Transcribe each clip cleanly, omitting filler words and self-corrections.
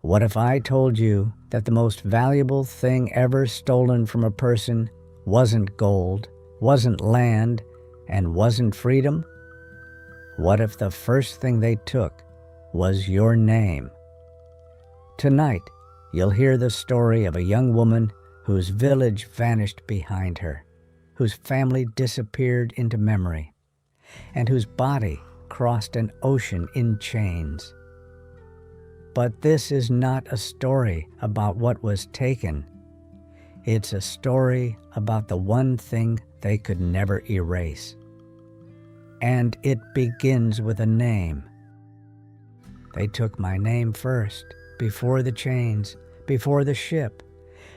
What if I told you that the most valuable thing ever stolen from a person wasn't gold, wasn't land, and wasn't freedom? What if the first thing they took was your name? Tonight, you'll hear the story of a young woman whose village vanished behind her, whose family disappeared into memory, and whose body crossed an ocean in chains. But this is not a story about what was taken. It's a story about the one thing they could never erase. And it begins with a name. They took my name first, before the chains, before the ship,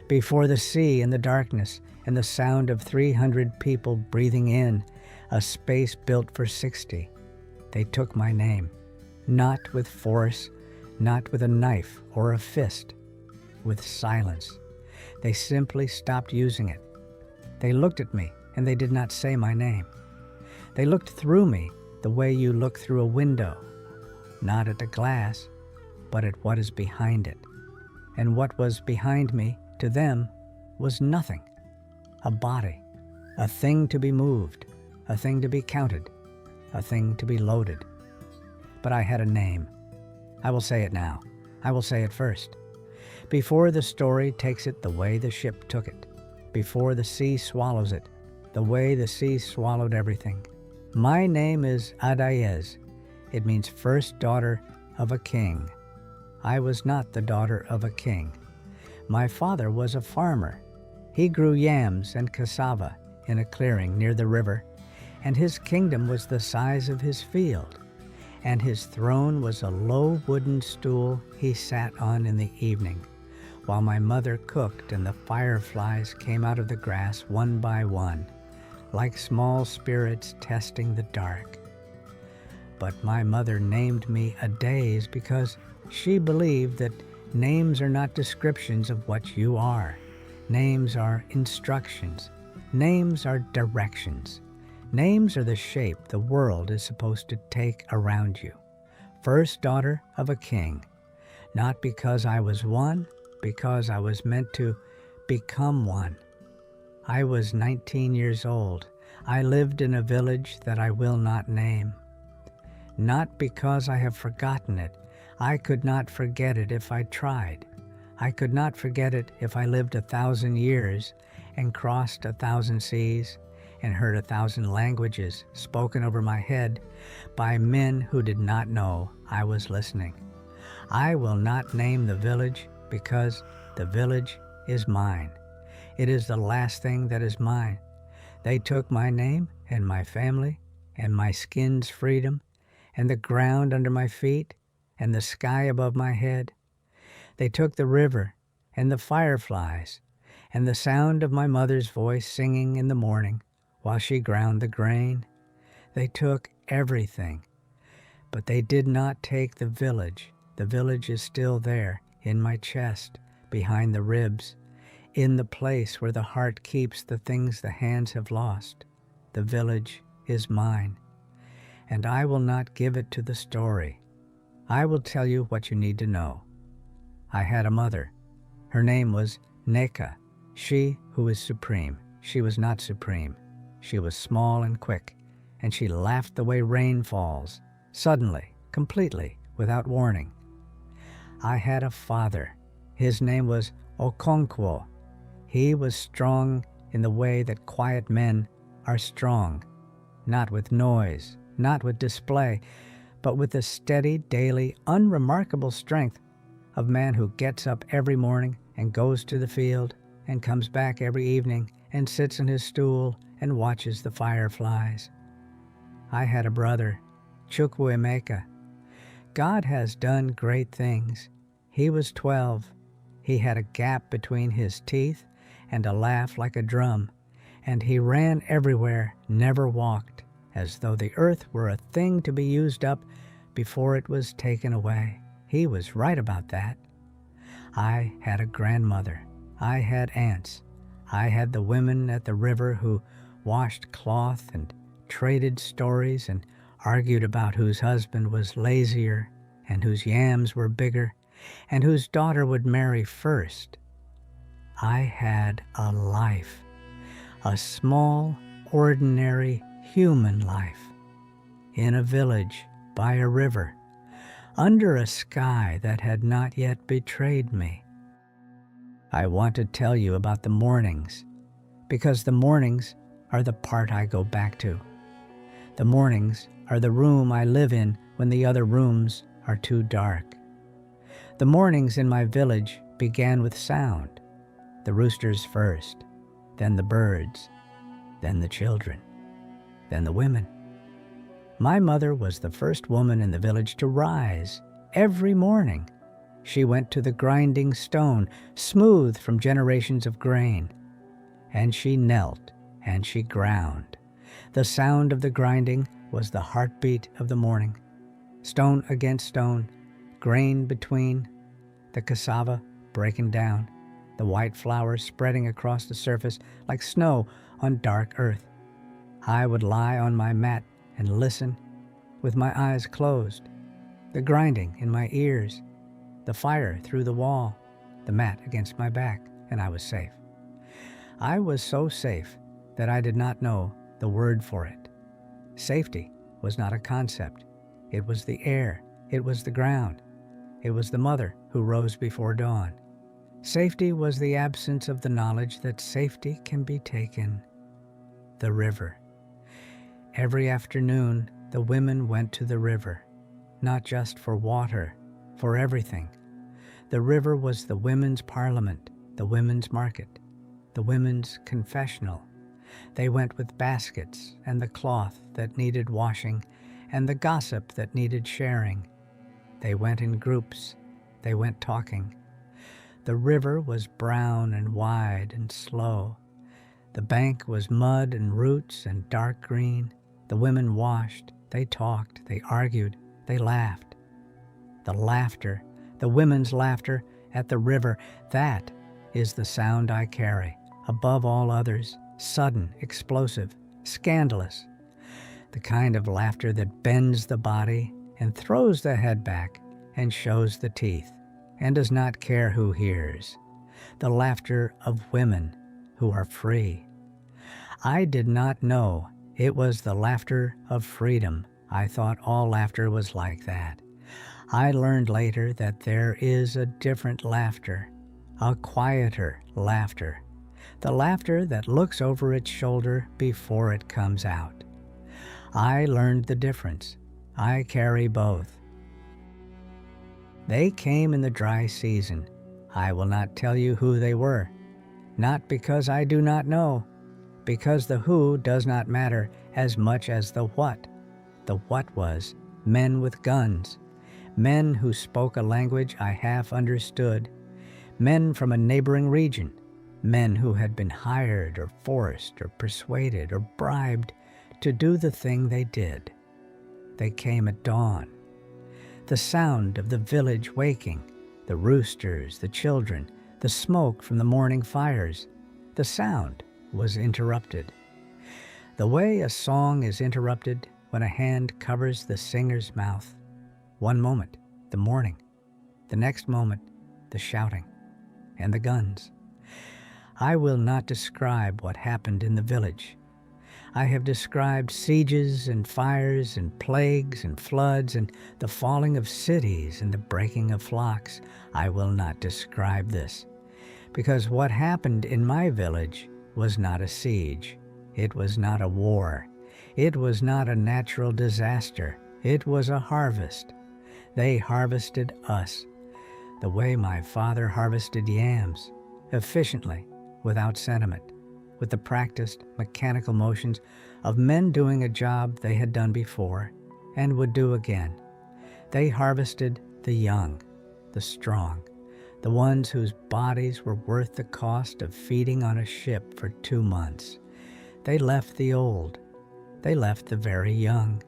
before the sea and the darkness and the sound of 300 people breathing in a space built for 60. They took my name, not with force, not with a knife or a fist, with silence. They simply stopped using it. They looked at me and they did not say my name. They looked through me the way you look through a window, not at the glass, but at what is behind it. And what was behind me, to them, was nothing. A body, a thing to be moved, a thing to be counted, a thing to be loaded. But I had a name. I will say it now. I will say it first. Before the story takes it the way the ship took it, before the sea swallows it, the way the sea swallowed everything. My name is Adaeze. It means first daughter of a king. I was not the daughter of a king. My father was a farmer. He grew yams and cassava in a clearing near the river, and his kingdom was the size of his field, and his throne was a low wooden stool he sat on in the evening, while my mother cooked and the fireflies came out of the grass one by one, like small spirits testing the dark. But my mother named me Adaeze because she believed that names are not descriptions of what you are. Names are instructions. Names are directions. Names are the shape the world is supposed to take around you. First daughter of a king. Not because I was one, because I was meant to become one. I was 19 years old. I lived in a village that I will not name. Not because I have forgotten it. I could not forget it if I tried. I could not forget it if I lived 1,000 years and crossed 1,000 seas and heard 1,000 languages spoken over my head by men who did not know I was listening. I will not name the village because the village is mine. It is the last thing that is mine. They took my name and my family and my skin's freedom and the ground under my feet and the sky above my head. They took the river and the fireflies and the sound of my mother's voice singing in the morning while she ground the grain. They took everything, but they did not take the village. The village is still there in my chest, behind the ribs, in the place where the heart keeps the things the hands have lost. The village is mine, and I will not give it to the story. I will tell you what you need to know. I had a mother. Her name was Neka, she who is supreme. She was not supreme. She was small and quick, and she laughed the way rain falls, suddenly, completely, without warning. I had a father. His name was Okonkwo. He was strong in the way that quiet men are strong, not with noise, not with display, but with the steady, daily, unremarkable strength of man who gets up every morning and goes to the field and comes back every evening and sits on his stool and watches the fireflies. I had a brother, Chukwuemeka. God has done great things. He was 12. He had a gap between his teeth and a laugh like a drum, and he ran everywhere, never walked, as though the earth were a thing to be used up before it was taken away. He was right about that. I had a grandmother. I had aunts. I had the women at the river who washed cloth and traded stories and argued about whose husband was lazier and whose yams were bigger and whose daughter would marry first. I had a life, a small, ordinary human life, in a village by a river, under a sky that had not yet betrayed me. I want to tell you about the mornings, because the mornings are the part I go back to. The mornings are the room I live in when the other rooms are too dark. The mornings in my village began with sound, the roosters first, then the birds, then the children, then the women. My mother was the first woman in the village to rise every morning. She went to the grinding stone, smooth from generations of grain, and she knelt and she ground. The sound of the grinding was the heartbeat of the morning. Stone against stone, grain between, the cassava breaking down, the white flowers spreading across the surface like snow on dark earth. I would lie on my mat and listen with my eyes closed, the grinding in my ears, the fire through the wall, the mat against my back, and I was safe. I was so safe that I did not know the word for it. Safety was not a concept. It was the air. It was the ground. It was the mother who rose before dawn. Safety was the absence of the knowledge that safety can be taken. The river. Every afternoon, the women went to the river, not just for water, for everything. The river was the women's parliament, the women's market, the women's confessional. They went with baskets and the cloth that needed washing and the gossip that needed sharing. They went in groups. They went talking. The river was brown and wide and slow. The bank was mud and roots and dark green. The women washed. They talked. They argued. They laughed. The laughter, the women's laughter at the river, that is the sound I carry, above all others, sudden, explosive, scandalous. The kind of laughter that bends the body and throws the head back and shows the teeth and does not care who hears. The laughter of women who are free. I did not know it was the laughter of freedom. I thought all laughter was like that. I learned later that there is a different laughter, a quieter laughter, the laughter that looks over its shoulder before it comes out. I learned the difference. I carry both. They came in the dry season. I will not tell you who they were, not because I do not know, because the who does not matter as much as the what. The what was men with guns, men who spoke a language I half understood, men from a neighboring region, men who had been hired or forced or persuaded or bribed to do the thing they did. They came at dawn. The sound of the village waking, the roosters, the children, the smoke from the morning fires, the sound was interrupted. The way a song is interrupted when a hand covers the singer's mouth. One moment, the morning. The next moment, the shouting and the guns. I will not describe what happened in the village. I have described sieges and fires and plagues and floods and the falling of cities and the breaking of flocks. I will not describe this, because what happened in my village was not a siege. It was not a war. It was not a natural disaster. It was a harvest. They harvested us, the way my father harvested yams, efficiently, without sentiment, with the practiced mechanical motions of men doing a job they had done before and would do again. They harvested the young, the strong, the ones whose bodies were worth the cost of feeding on a ship for 2 months. They left the old. They left the very young.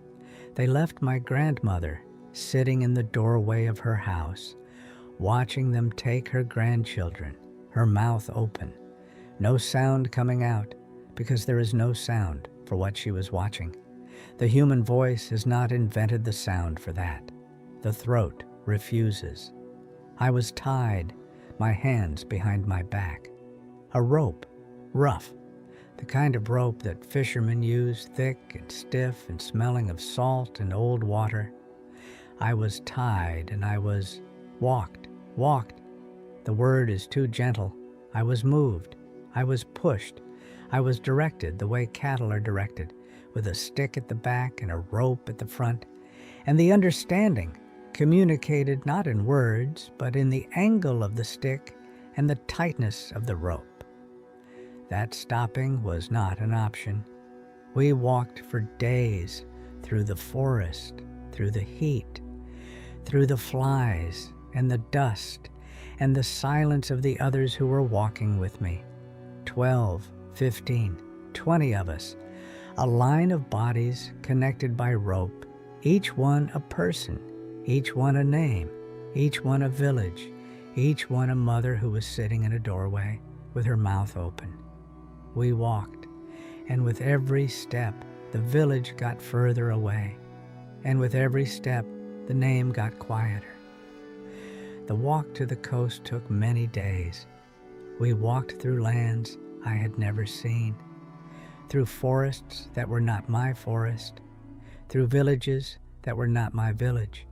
They left my grandmother sitting in the doorway of her house, watching them take her grandchildren, her mouth open, no sound coming out, because there is no sound for what she was watching. The human voice has not invented the sound for that. The throat refuses. I was tied, my hands behind my back. A rope, rough, the kind of rope that fishermen use, thick and stiff and smelling of salt and old water. I was tied and I was walked. The word is too gentle. I was moved. I was pushed. I was directed the way cattle are directed, with a stick at the back and a rope at the front. And the understanding communicated not in words, but in the angle of the stick and the tightness of the rope. That stopping was not an option. We walked for days through the forest, through the heat, through the flies and the dust and the silence of the others who were walking with me. 12, 15, 20 of us, a line of bodies connected by rope, each one a person, each one a name, each one a village, each one a mother who was sitting in a doorway with her mouth open. We walked, and with every step, the village got further away, and with every step, the name got quieter. The walk to the coast took many days. We walked through lands I had never seen, through forests that were not my forest, through villages that were not my village,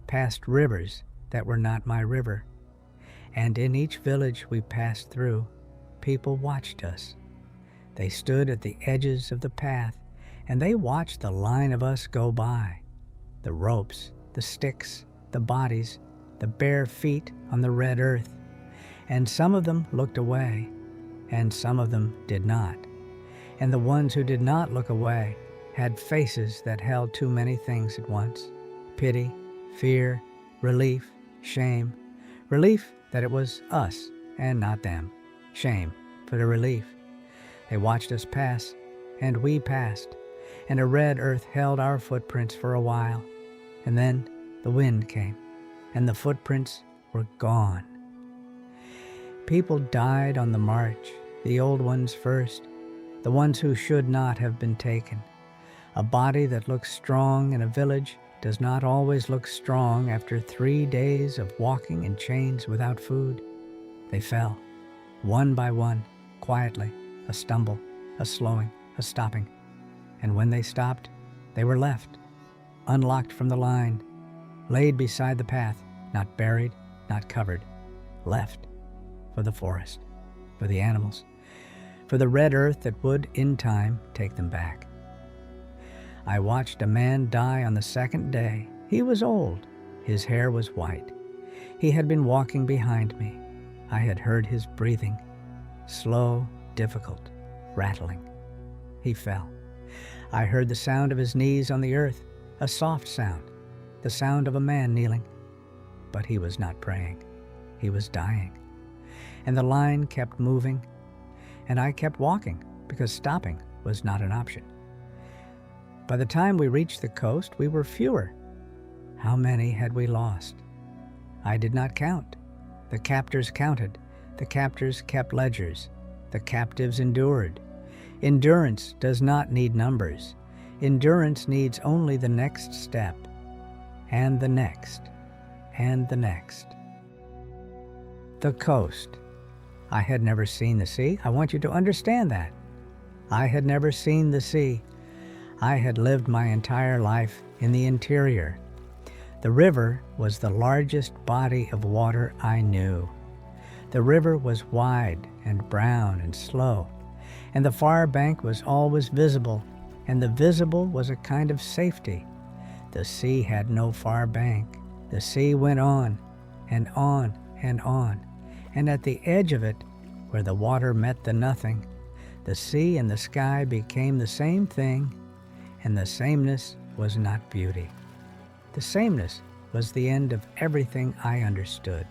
past rivers that were not my river. And in each village we passed through, people watched us. They stood at the edges of the path, and they watched the line of us go by. The ropes, the sticks, the bodies, the bare feet on the red earth. And some of them looked away, and some of them did not. And the ones who did not look away had faces that held too many things at once: pity, fear, relief, shame. Relief that it was us and not them. Shame for the relief. They watched us pass, and we passed, and a red earth held our footprints for a while. And then the wind came, and the footprints were gone. People died on the march, the old ones first, the ones who should not have been taken. A body that looks strong in a village does not always look strong after 3 days of walking in chains without food. They fell, one by one, quietly, a stumble, a slowing, a stopping. And when they stopped, they were left, unlocked from the line, laid beside the path, not buried, not covered, left for the forest, for the animals, for the red earth that would, in time, take them back. I watched a man die on the second day. He was old. His hair was white. He had been walking behind me. I had heard his breathing, slow, difficult, rattling. He fell. I heard the sound of his knees on the earth, a soft sound, the sound of a man kneeling. But he was not praying. He was dying. And the line kept moving, and I kept walking because stopping was not an option. By the time we reached the coast, we were fewer. How many had we lost? I did not count. The captors counted. The captors kept ledgers. The captives endured. Endurance does not need numbers. Endurance needs only the next step, and the next, and the next. The coast. I had never seen the sea. I want you to understand that. I had never seen the sea. I had lived my entire life in the interior. The river was the largest body of water I knew. The river was wide and brown and slow, and the far bank was always visible, and the visible was a kind of safety. The sea had no far bank. The sea went on and on and on, and at the edge of it, where the water met the nothing, the sea and the sky became the same thing, and the sameness was not beauty. The sameness was the end of everything I understood.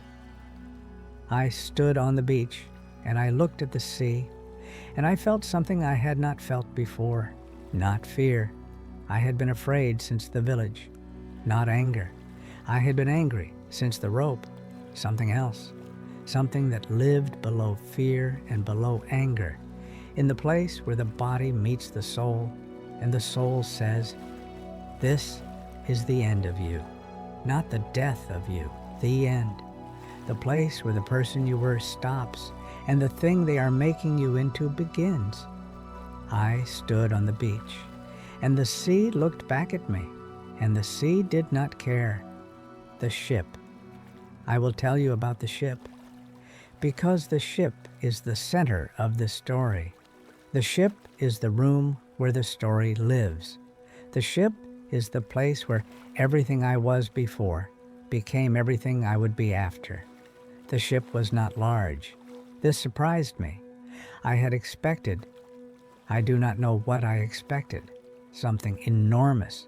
I stood on the beach, and I looked at the sea, and I felt something I had not felt before, not fear. I had been afraid since the village, not anger. I had been angry since the rope, something else, something that lived below fear and below anger, in the place where the body meets the soul, and the soul says, "This is the end of you," not the death of you, the end. the place where the person you were stops and the thing they are making you into begins. I stood on the beach, and the sea looked back at me, and the sea did not care. The ship. I will tell you about the ship, because the ship is the center of the story. The ship is the room where the story lives. The ship is the place where everything I was before became everything I would be after. The ship was not large. This surprised me. I had expected, I do not know what I expected, something enormous,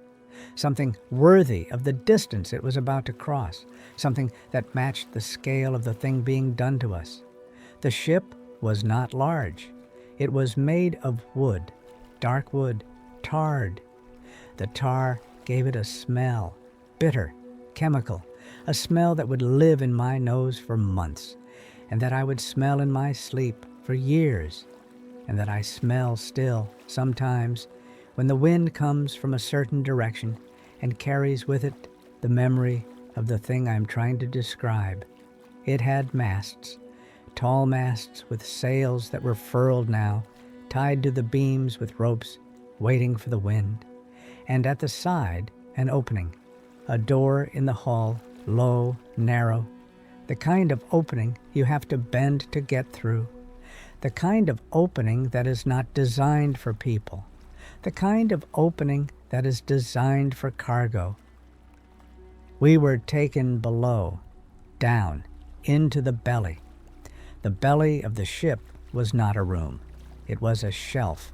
something worthy of the distance it was about to cross, something that matched the scale of the thing being done to us. The ship was not large. It was made of wood, dark wood, tarred. The tar gave it a smell, bitter, chemical, a smell that would live in my nose for months, and that I would smell in my sleep for years, and that I smell still sometimes when the wind comes from a certain direction and carries with it the memory of the thing I'm trying to describe. It had masts, tall masts with sails that were furled now, tied to the beams with ropes, waiting for the wind. And at the side, an opening, a door in the hull, low, narrow, the kind of opening you have to bend to get through, the kind of opening that is not designed for people, the kind of opening that is designed for cargo. We were taken below, down, into the belly. The belly of the ship was not a room. It was a shelf,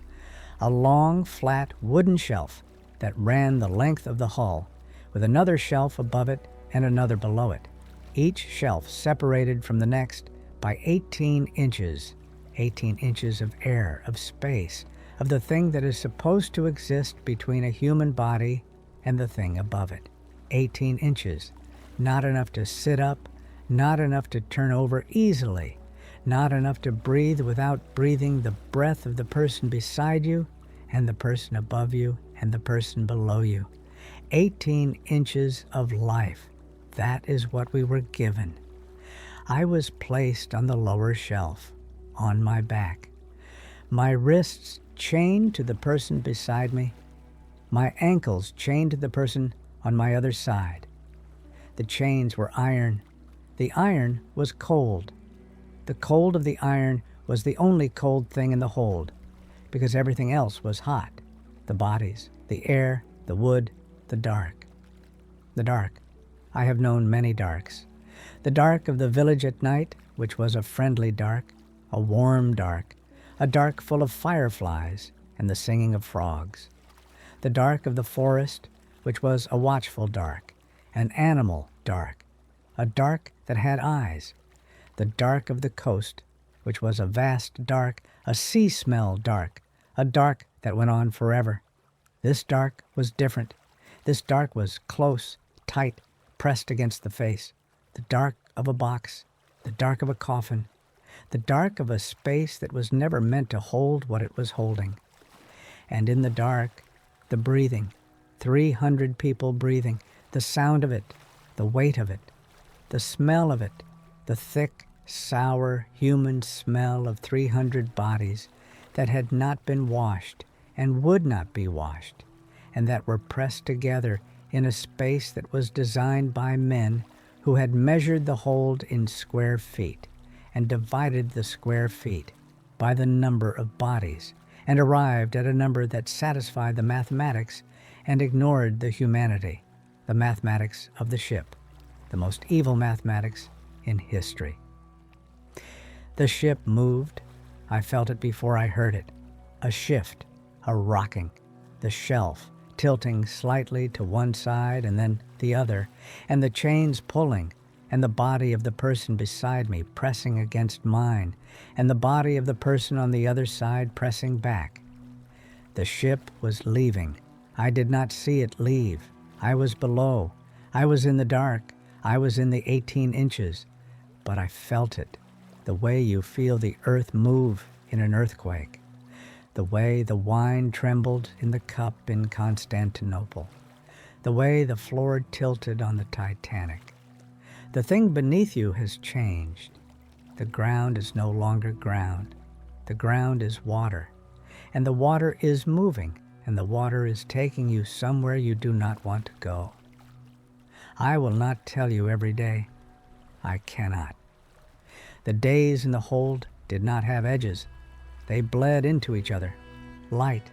a long, flat wooden shelf that ran the length of the hull, with another shelf above it and another below it, each shelf separated from the next by 18 inches, 18 inches of air, of space, of the thing that is supposed to exist between a human body and the thing above it. 18 inches, not enough to sit up, not enough to turn over easily, not enough to breathe without breathing the breath of the person beside you and the person above you and the person below you. 18 inches of life. That is what we were given. I was placed on the lower shelf, on my back, my wrists chained to the person beside me, my ankles chained to the person on my other side. The chains were iron. The iron was cold. The cold of the iron was the only cold thing in the hold, because everything else was hot. The bodies, the air, the wood, the dark. The dark. I have known many darks. The dark of the village at night, which was a friendly dark, a warm dark, a dark full of fireflies and the singing of frogs. The dark of the forest, which was a watchful dark, an animal dark, a dark that had eyes. The dark of the coast, which was a vast dark, a sea smell dark, a dark that went on forever. This dark was different. This dark was close, tight, pressed against the face. The dark of a box, the dark of a coffin, the dark of a space that was never meant to hold what it was holding. And in the dark, the breathing, 300 people breathing, the sound of it, the weight of it, the smell of it, the thick, sour, human smell of 300 bodies that had not been washed and would not be washed, and that were pressed together in a space that was designed by men who had measured the hold in square feet and divided the square feet by the number of bodies and arrived at a number that satisfied the mathematics and ignored the humanity, the mathematics of the ship, the most evil mathematics in history. The ship moved. I felt it before I heard it. A shift, a rocking, the shelf tilting slightly to one side and then the other, and the chains pulling, and the body of the person beside me pressing against mine, and the body of the person on the other side pressing back. The ship was leaving. I did not see it leave. I was below. I was in the dark. I was in the 18 inches. But I felt it, the way you feel the earth move in an earthquake, the way the wine trembled in the cup in Constantinople, the way the floor tilted on the Titanic, The thing beneath you has changed. The ground is no longer ground. The ground is water. And the water is moving, and the water is taking you somewhere you do not want to go. I will not tell you every day. I cannot. The days in the hold did not have edges. They bled into each other. Light,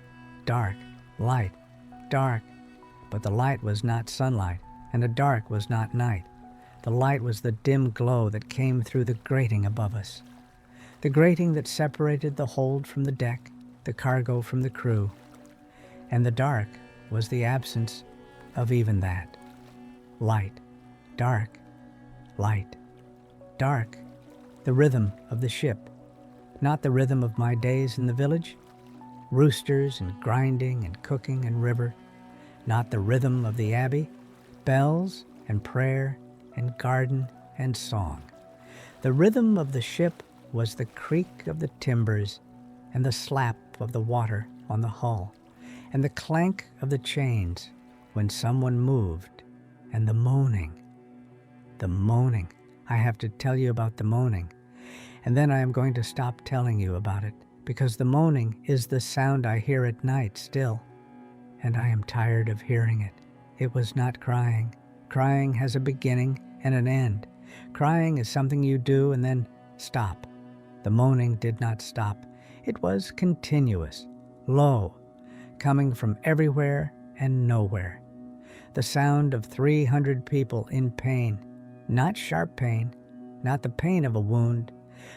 dark, light, dark. But the light was not sunlight, and the dark was not night. The light was the dim glow that came through the grating above us. The grating that separated the hold from the deck, the cargo from the crew. And the dark was the absence of even that. Light, dark, light, dark. The rhythm of the ship, not the rhythm of my days in the village. Roosters and grinding and cooking and river, not the rhythm of the abbey. Bells and prayer and garden and song. The rhythm of the ship was the creak of the timbers and the slap of the water on the hull and the clank of the chains when someone moved, and the moaning. The moaning. I have to tell you about the moaning, and then I am going to stop telling you about it, because the moaning is the sound I hear at night still, and I am tired of hearing it. It was not crying. Crying has a beginning and an end. Crying is something you do and then stop. The moaning did not stop. It was continuous, low, coming from everywhere and nowhere. The sound of 300 people in pain, not sharp pain, not the pain of a wound,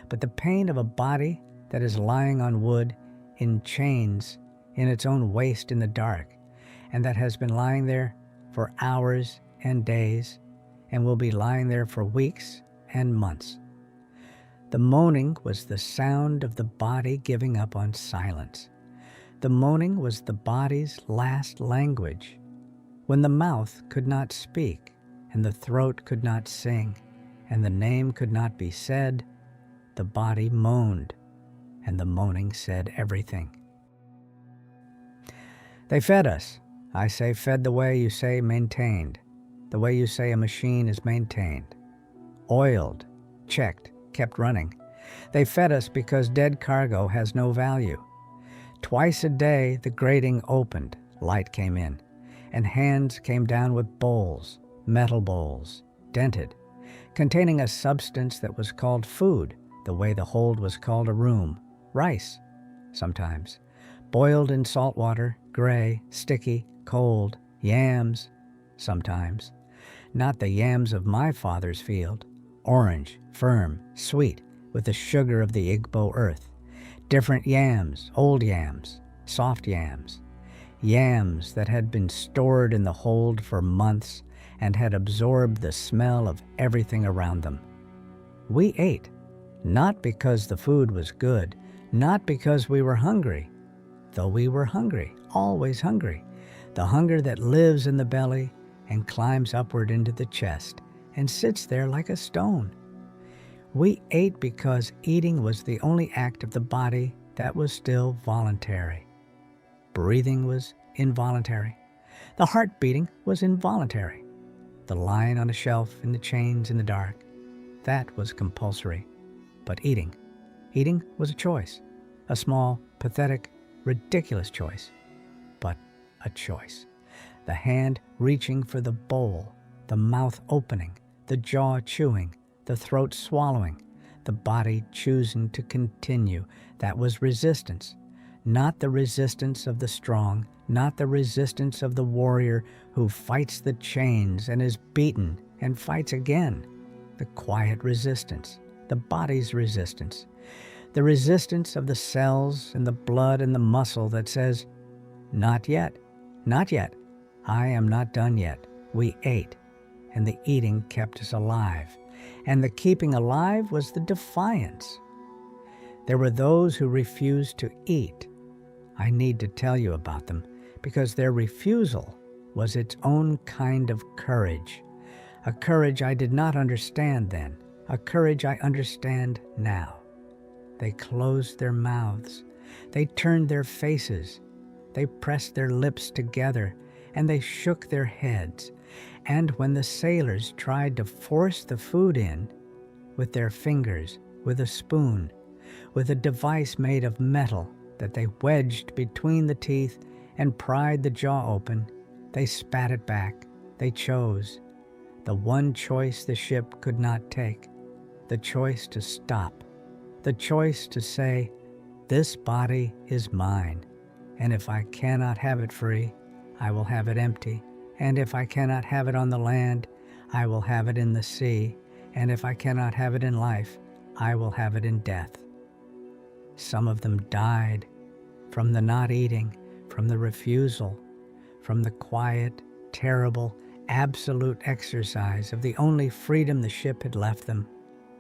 but the pain of a body that is lying on wood in chains in its own waste in the dark, and that has been lying there for hours and days, and will be lying there for weeks and months. The moaning was the sound of the body giving up on silence. The moaning was the body's last language. When the mouth could not speak, and the throat could not sing, and the name could not be said, the body moaned, and the moaning said everything. They fed us. I say fed the way you say maintained, the way you say a machine is maintained. Oiled, checked, kept running. They fed us because dead cargo has no value. Twice a day the grating opened, light came in, and hands came down with bowls, metal bowls, dented, containing a substance that was called food, the way the hold was called a room. Rice, sometimes, boiled in salt water, gray, sticky, cold. Yams, sometimes. Not the yams of my father's field. Orange, firm, sweet, with the sugar of the Igbo earth. Different yams, old yams, soft yams. Yams that had been stored in the hold for months and had absorbed the smell of everything around them. We ate, not because the food was good, not because we were hungry, though we were hungry, always hungry, the hunger that lives in the belly and climbs upward into the chest and sits there like a stone. We ate because eating was the only act of the body that was still voluntary. Breathing was involuntary. The heart beating was involuntary. The lying on a shelf in the chains in the dark, that was compulsory. But eating was a choice, a small, pathetic, ridiculous choice, but a choice. The hand reaching for the bowl, the mouth opening, the jaw chewing, the throat swallowing, the body choosing to continue. That was resistance. Not the resistance of the strong, not the resistance of the warrior who fights the chains and is beaten and fights again. The quiet resistance, the body's resistance. The resistance of the cells and the blood and the muscle that says, not yet, not yet. I am not done yet. We ate, and the eating kept us alive. And the keeping alive was the defiance. There were those who refused to eat. I need to tell you about them, because their refusal was its own kind of courage. A courage I did not understand then, a courage I understand now. They closed their mouths. They turned their faces. They pressed their lips together, and they shook their heads. And when the sailors tried to force the food in with their fingers, with a spoon, with a device made of metal that they wedged between the teeth and pried the jaw open, they spat it back. They chose the one choice the ship could not take, the choice to stop, the choice to say, "This body is mine, and if I cannot have it free, I will have it empty, and if I cannot have it on the land, I will have it in the sea, and if I cannot have it in life, I will have it in death." Some of them died from the not eating, from the refusal, from the quiet, terrible, absolute exercise of the only freedom the ship had left them,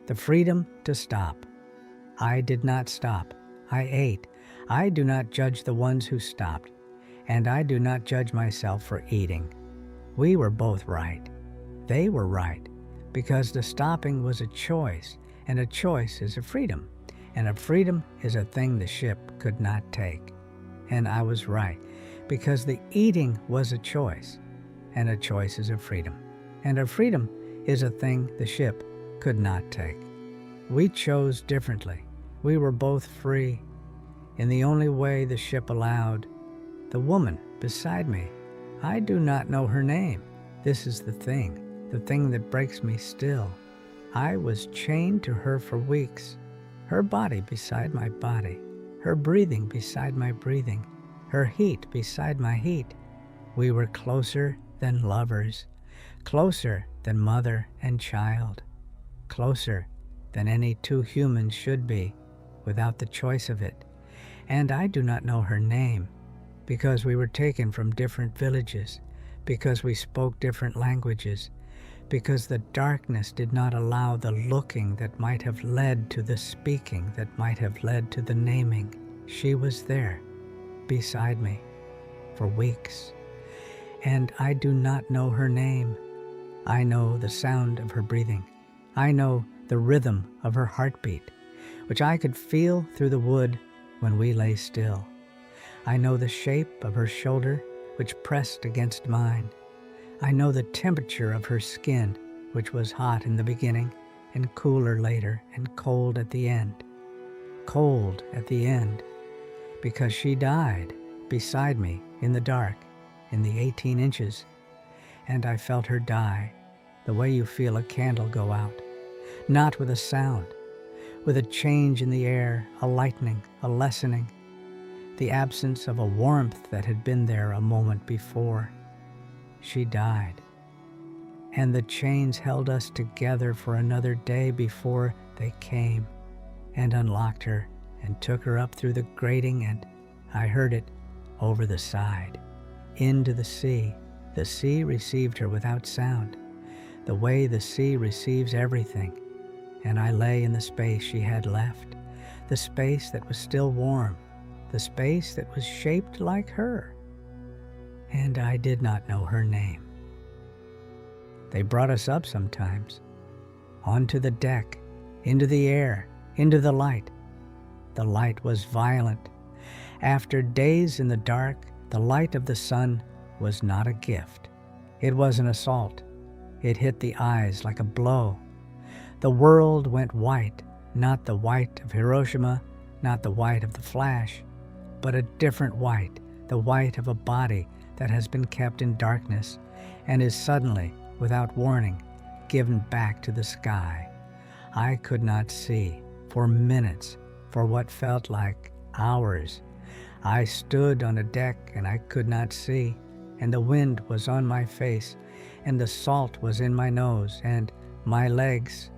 the freedom to stop. I did not stop. I ate. I do not judge the ones who stopped, and I do not judge myself for eating. We were both right. They were right, because the stopping was a choice, and a choice is a freedom, and a freedom is a thing the ship could not take. And I was right, because the eating was a choice, and a choice is a freedom, and a freedom is a thing the ship could not take. We chose differently. We were both free, in the only way the ship allowed. The woman beside me, I do not know her name. This is the thing that breaks me still. I was chained to her for weeks, her body beside my body, her breathing beside my breathing, her heat beside my heat. We were closer than lovers, closer than mother and child, closer than any two humans should be without the choice of it. And I do not know her name, because we were taken from different villages, because we spoke different languages, because the darkness did not allow the looking that might have led to the speaking, that might have led to the naming. She was there, beside me, for weeks. And I do not know her name. I know the sound of her breathing. I know the rhythm of her heartbeat, which I could feel through the wood when we lay still. I know the shape of her shoulder, which pressed against mine. I know the temperature of her skin, which was hot in the beginning and cooler later and cold at the end. Cold at the end, because she died beside me in the dark, in the 18 inches, and I felt her die the way you feel a candle go out, not with a sound, with a change in the air, a lightening, a lessening, the absence of a warmth that had been there a moment before. She died, and the chains held us together for another day before they came and unlocked her and took her up through the grating, and I heard it over the side, into the sea. The sea received her without sound, the way the sea receives everything, and I lay in the space she had left, the space that was still warm, the space that was shaped like her. And I did not know her name. They brought us up sometimes, onto the deck, into the air, into the light. The light was violent. After days in the dark, the light of the sun was not a gift. It was an assault. It hit the eyes like a blow. The world went white, not the white of Hiroshima, not the white of the flash, but a different white, the white of a body that has been kept in darkness and is suddenly, without warning, given back to the sky. I could not see for minutes, for what felt like hours. I stood on a deck and I could not see, and the wind was on my face, and the salt was in my nose, and my legs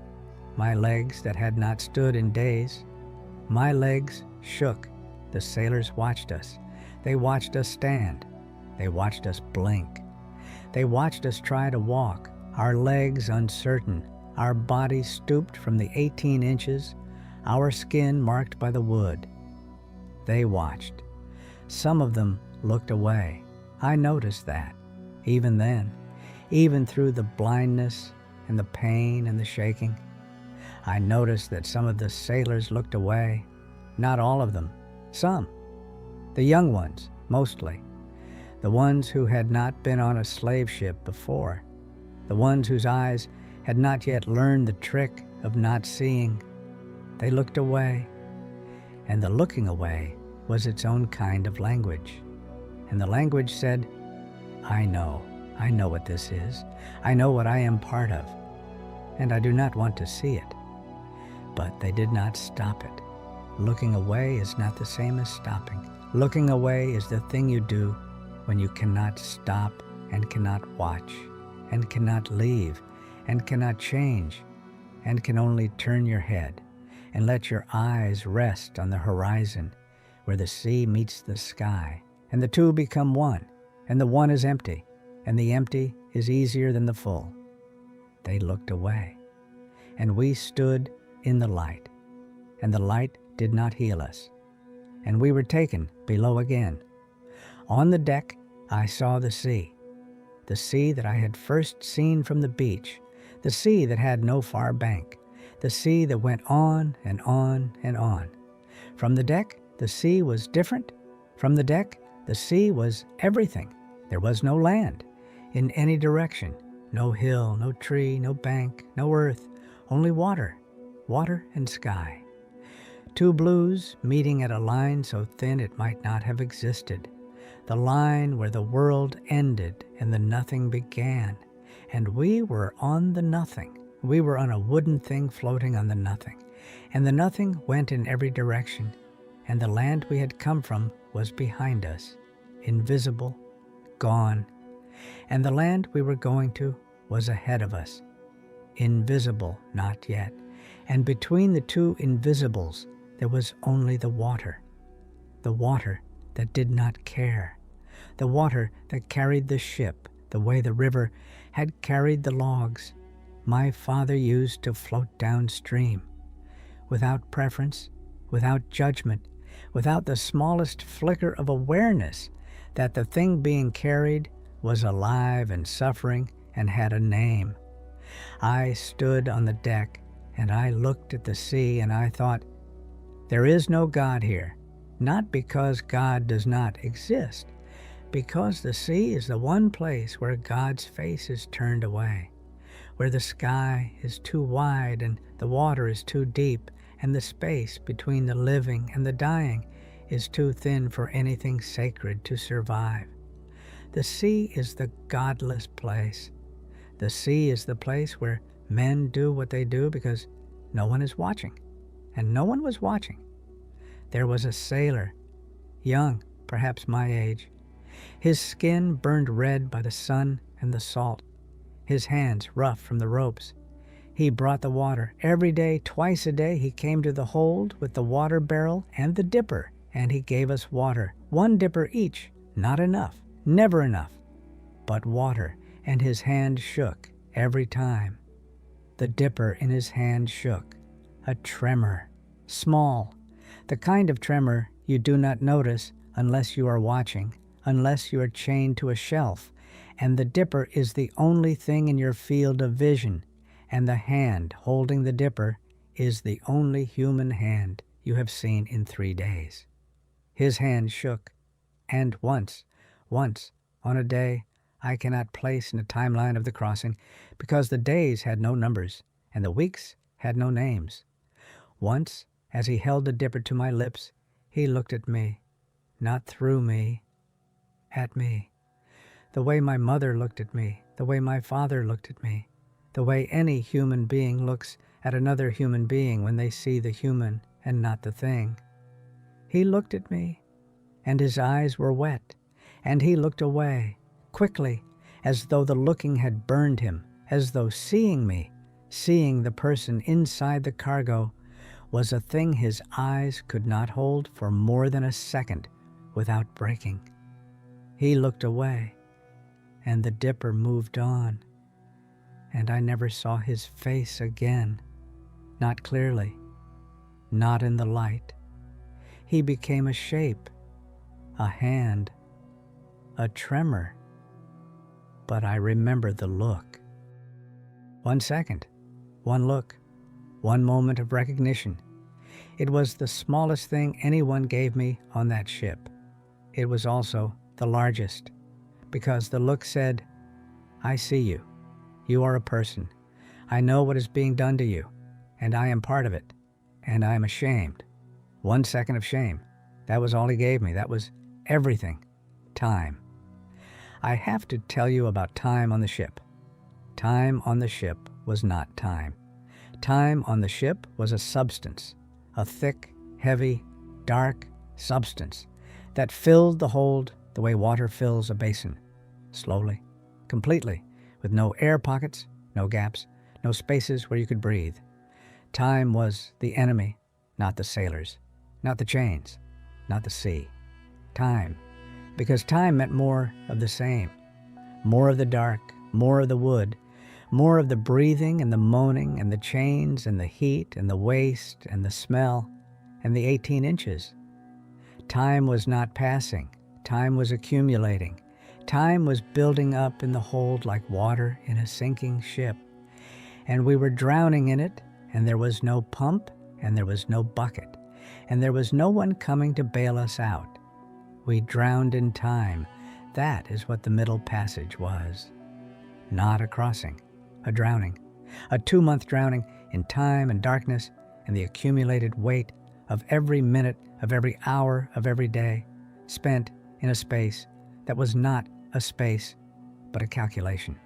that had not stood in days, my legs shook. The sailors watched us. They watched us stand. They watched us blink. They watched us try to walk, our legs uncertain, our bodies stooped from the 18 inches, our skin marked by the wood. They watched. Some of them looked away. I noticed that, even then, even through the blindness and the pain and the shaking. I noticed that some of the sailors looked away, not all of them, some. The young ones, mostly. The ones who had not been on a slave ship before. the ones whose eyes had not yet learned the trick of not seeing. They looked away, and the looking away was its own kind of language. And the language said, I know what this is. I know what I am part of, and I do not want to see it. But they did not stop it. Looking away is not the same as stopping. Looking away is the thing you do when you cannot stop and cannot watch and cannot leave and cannot change and can only turn your head and let your eyes rest on the horizon where the sea meets the sky, and the two become one, and the one is empty, and the empty is easier than the full. They looked away, and we stood in the light, and the light did not heal us, and we were taken below again. On the deck I saw the sea that I had first seen from the beach, the sea that had no far bank, the sea that went on and on and on. From the deck, the sea was different. From the deck, the sea was everything. There was no land in any direction, no hill, no tree, no bank, no earth, only water, water and sky. Two blues meeting at a line so thin it might not have existed, the line where the world ended and the nothing began, and we were on the nothing. We were on a wooden thing floating on the nothing, and the nothing went in every direction, and the land we had come from was behind us, invisible, gone, and the land we were going to was ahead of us, invisible not yet, and between the two invisibles there was only the water that did not care, the water that carried the ship the way the river had carried the logs my father used to float downstream, without preference, without judgment, without the smallest flicker of awareness that the thing being carried was alive and suffering and had a name. I stood on the deck and I looked at the sea and I thought, there is no God here, not because God does not exist, because the sea is the one place where God's face is turned away, where the sky is too wide and the water is too deep, and the space between the living and the dying is too thin for anything sacred to survive. The sea is the godless place. The sea is the place where men do what they do because no one is watching, and no one was watching. There was a sailor, young, perhaps my age. His skin burned red by the sun and the salt, his hands rough from the ropes. He brought the water. Every day, twice a day, he came to the hold with the water barrel and the dipper, and he gave us water, 1 dipper each, not enough, never enough, but water, and his hand shook every time. The dipper in his hand shook, a tremor, small, the kind of tremor you do not notice unless you are watching, unless you are chained to a shelf, and the dipper is the only thing in your field of vision, and the hand holding the dipper is the only human hand you have seen in 3 days. His hand shook, and once, on a day I cannot place in a timeline of the crossing, because the days had no numbers, and the weeks had no names. Once, as he held the dipper to my lips, he looked at me, not through me, at me, the way my mother looked at me, the way my father looked at me, the way any human being looks at another human being when they see the human and not the thing. He looked at me, and his eyes were wet, and he looked away, quickly, as though the looking had burned him, as though seeing me, seeing the person inside the cargo, was a thing his eyes could not hold for more than a second without breaking. He looked away, and the dipper moved on, and I never saw his face again, not clearly, not in the light. He became a shape, a hand, a tremor, but I remember the look. 1 second, 1 look, 1 moment of recognition. It was the smallest thing anyone gave me on that ship. It was also the largest, because the look said, I see you, You are a person. I know what is being done to you, and I am part of it, and I am ashamed. 1 second of shame. That was all he gave me. That was everything. Time. I have to tell you about time on the ship. Time on the ship was not time. Time on the ship was a substance, a thick, heavy, dark substance that filled the hold the way water fills a basin, slowly, completely, with no air pockets, no gaps, no spaces where you could breathe. Time was the enemy, not the sailors, not the chains, not the sea. Time, because time meant more of the same, more of the dark, more of the wood, more of the breathing and the moaning and the chains and the heat and the waste and the smell and the 18 inches. Time was not passing. Time was accumulating. Time was building up in the hold like water in a sinking ship. And we were drowning in it, and there was no pump, and there was no bucket, and there was no one coming to bail us out. We drowned in time. That is what the Middle Passage was. Not a crossing, a drowning, a 2-month drowning in time and darkness and the accumulated weight of every minute, of every hour, of every day, spent in a space that was not a space, but a calculation.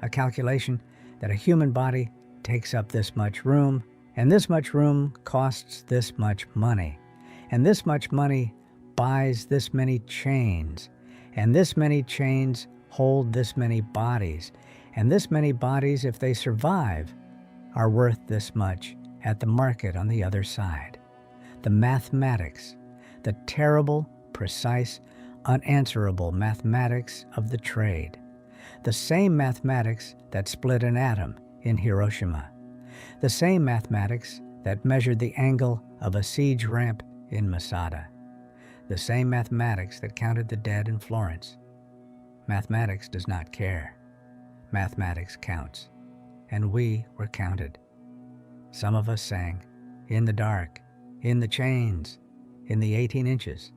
A calculation that a human body takes up this much room, and this much room costs this much money, and this much money buys this many chains, and this many chains hold this many bodies, and this many bodies, if they survive, are worth this much at the market on the other side. The mathematics, the terrible, precise, unanswerable mathematics of the trade. The same mathematics that split an atom in Hiroshima. The same mathematics that measured the angle of a siege ramp in Masada. The same mathematics that counted the dead in Florence. Mathematics does not care. Mathematics counts. And we were counted. Some of us sang, in the dark, in the chains, in the 18 inches.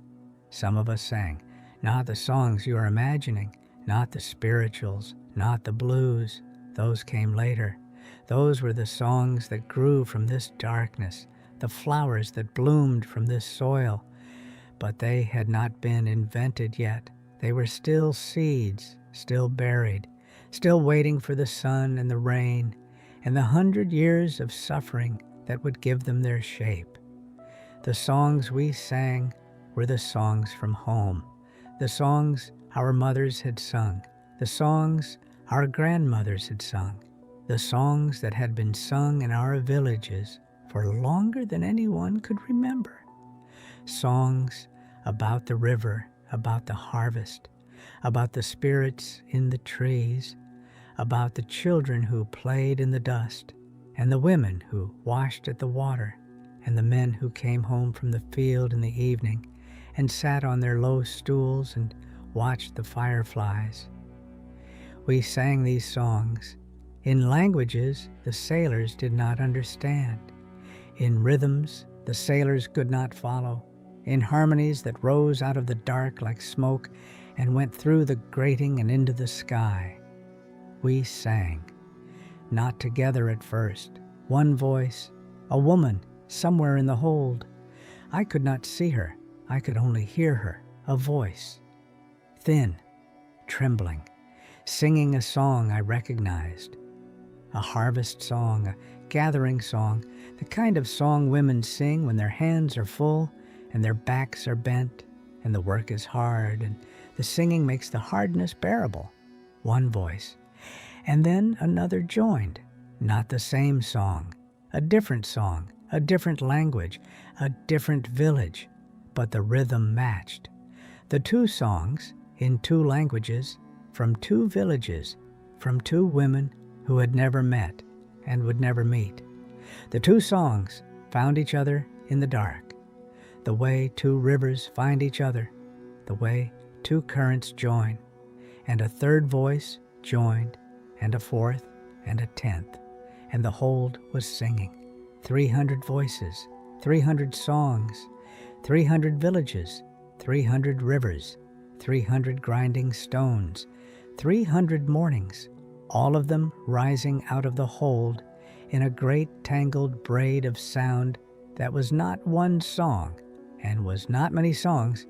Some of us sang, not the songs you are imagining, not the spirituals, not the blues. Those came later. Those were the songs that grew from this darkness, the flowers that bloomed from this soil. But they had not been invented yet. They were still seeds, still buried, still waiting for the sun and the rain and the 100 years of suffering that would give them their shape. The songs we sang were the songs from home, the songs our mothers had sung, the songs our grandmothers had sung, the songs that had been sung in our villages for longer than anyone could remember. Songs about the river, about the harvest, about the spirits in the trees, about the children who played in the dust, and the women who washed at the water, and the men who came home from the field in the evening and sat on their low stools and watched the fireflies. We sang these songs in languages the sailors did not understand, in rhythms the sailors could not follow, in harmonies that rose out of the dark like smoke and went through the grating and into the sky. We sang, not together at first, one voice, a woman somewhere in the hold. I could not see her, I could only hear her, a voice, thin, trembling, singing a song I recognized, a harvest song, a gathering song, the kind of song women sing when their hands are full and their backs are bent and the work is hard and the singing makes the hardness bearable. One voice. And then another joined, not the same song, a different language, a different village, but the rhythm matched. The two songs, in two languages, from two villages, from two women who had never met and would never meet. The two songs found each other in the dark, the way two rivers find each other, the way two currents join, and a third voice joined, and a fourth, and a 10th, and the hold was singing. 300 voices, 300 songs, 300 villages, 300 rivers, 300 grinding stones, 300 mornings, all of them rising out of the hold in a great tangled braid of sound that was not one song and was not many songs,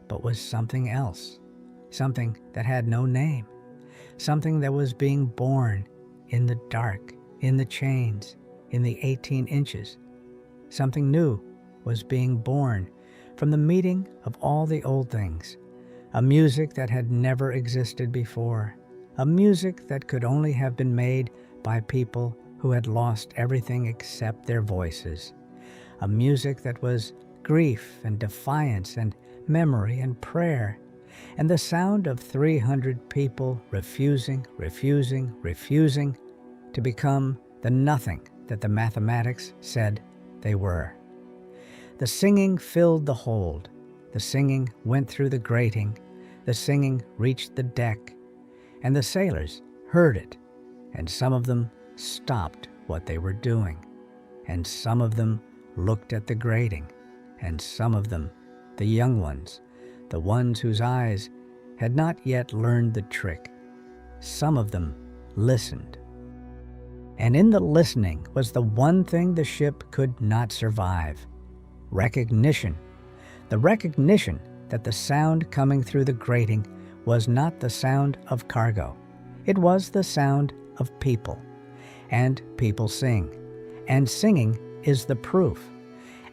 but was something else, something that had no name, something that was being born in the dark, in the chains, in the 18 inches. Something new was being born from the meeting of all the old things, a music that had never existed before, a music that could only have been made by people who had lost everything except their voices, a music that was grief and defiance and memory and prayer, and the sound of 300 people refusing to become the nothing that the mathematics said they were. The singing filled the hold. The singing went through the grating. The singing reached the deck. And the sailors heard it. And some of them stopped what they were doing. And some of them looked at the grating. And some of them, the young ones, the ones whose eyes had not yet learned the trick, some of them listened. And in the listening was the one thing the ship could not survive: recognition. The recognition that the sound coming through the grating was not the sound of cargo. It was the sound of people. And people sing. And singing is the proof.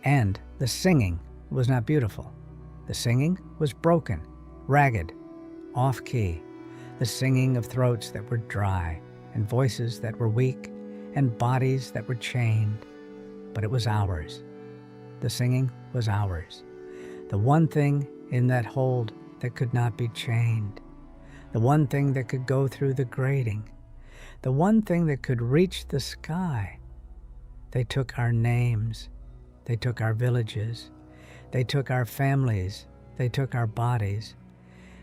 And the singing was not beautiful. The singing was broken, ragged, off-key. The singing of throats that were dry, and voices that were weak, and bodies that were chained. But it was ours. The singing was ours. The one thing in that hold that could not be chained. The one thing that could go through the grating. The one thing that could reach the sky. They took our names. They took our villages. They took our families. They took our bodies.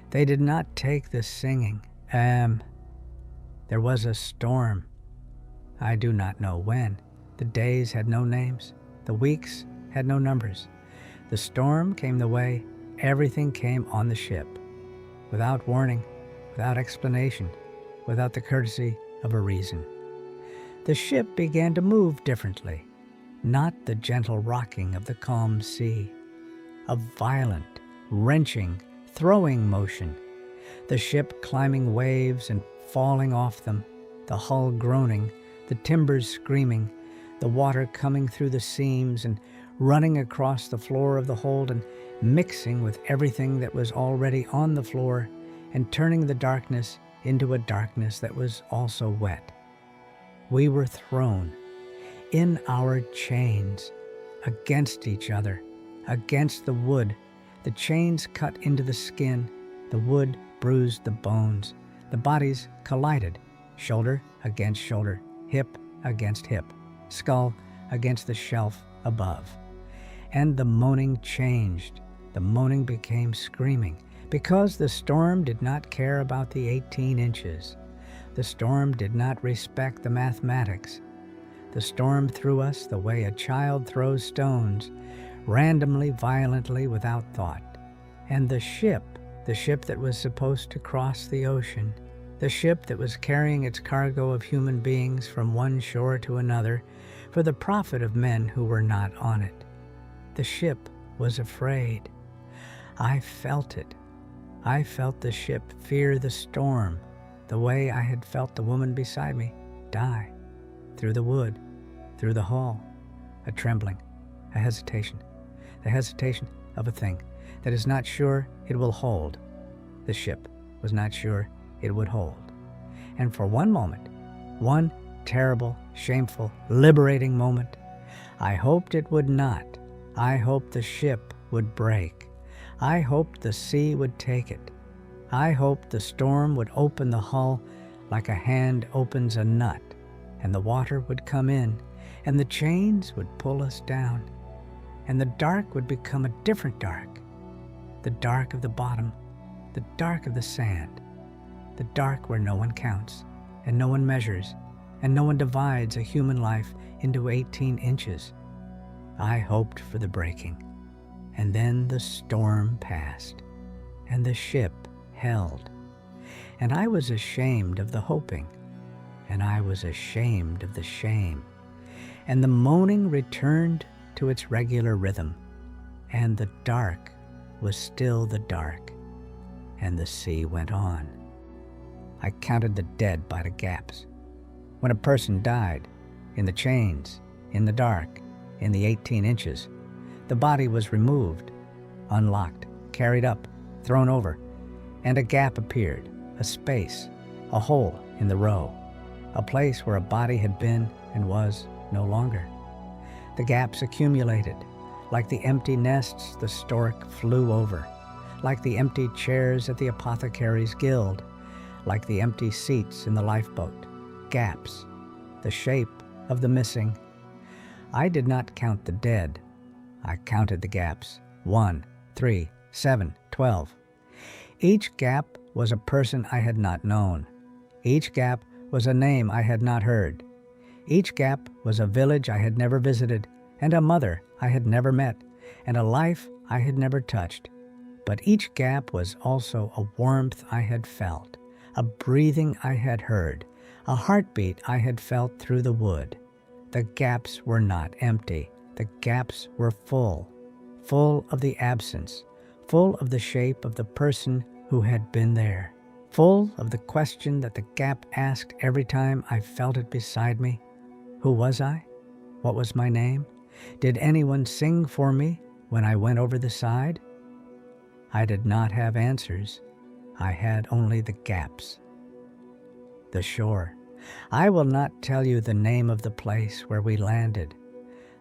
They did not take the singing. There was a storm. I do not know when. The days had no names. The weeks had no numbers. The storm came the way everything came on the ship, without warning, without explanation, without the courtesy of a reason. The ship began to move differently, not the gentle rocking of the calm sea, a violent, wrenching, throwing motion, the ship climbing waves and falling off them, the hull groaning, the timbers screaming, the water coming through the seams and running across the floor of the hold and mixing with everything that was already on the floor and turning the darkness into a darkness that was also wet. We were thrown in our chains against each other, against the wood. The chains cut into the skin, the wood bruised the bones, the bodies collided, shoulder against shoulder, hip against hip, skull against the shelf above. And the moaning changed. The moaning became screaming, because the storm did not care about the 18 inches. The storm did not respect the mathematics. The storm threw us the way a child throws stones, randomly, violently, without thought. And the ship that was supposed to cross the ocean, the ship that was carrying its cargo of human beings from one shore to another for the profit of men who were not on it, the ship was afraid. I felt it. I felt the ship fear the storm, the way I had felt the woman beside me die, through the wood, through the hull, a trembling, a hesitation, the hesitation of a thing that is not sure it will hold. The ship was not sure it would hold. And for one moment, one terrible, shameful, liberating moment, I hoped it would not. I hoped the ship would break. I hoped the sea would take it. I hoped the storm would open the hull like a hand opens a nut, and the water would come in, and the chains would pull us down, and the dark would become a different dark, the dark of the bottom, the dark of the sand, the dark where no one counts, and no one measures, and no one divides a human life into 18 inches. I hoped for the breaking. And then the storm passed, and the ship held. And I was ashamed of the hoping. and I was ashamed of the shame. And the moaning returned to its regular rhythm, and the dark was still the dark, and the sea went on. I counted the dead by the gaps. When a person died, in the chains, in the dark, in the 18 inches, the body was removed, unlocked, carried up, thrown over, and a gap appeared, a space, a hole in the row, a place where a body had been and was no longer. The gaps accumulated, like the empty nests the stork flew over, like the empty chairs at the apothecary's guild, like the empty seats in the lifeboat. Gaps, the shape of the missing. I did not count the dead. I counted the gaps. 1, 3, 7, 12. Each gap was a person I had not known. Each gap was a name I had not heard. Each gap was a village I had never visited, and a mother I had never met, and a life I had never touched. But each gap was also a warmth I had felt, a breathing I had heard, a heartbeat I had felt through the wood. The gaps were not empty. The gaps were full, full of the absence, full of the shape of the person who had been there, full of the question that the gap asked every time I felt it beside me. Who was I? What was my name? Did anyone sing for me when I went over the side? I did not have answers. I had only the gaps. The shore. I will not tell you the name of the place where we landed.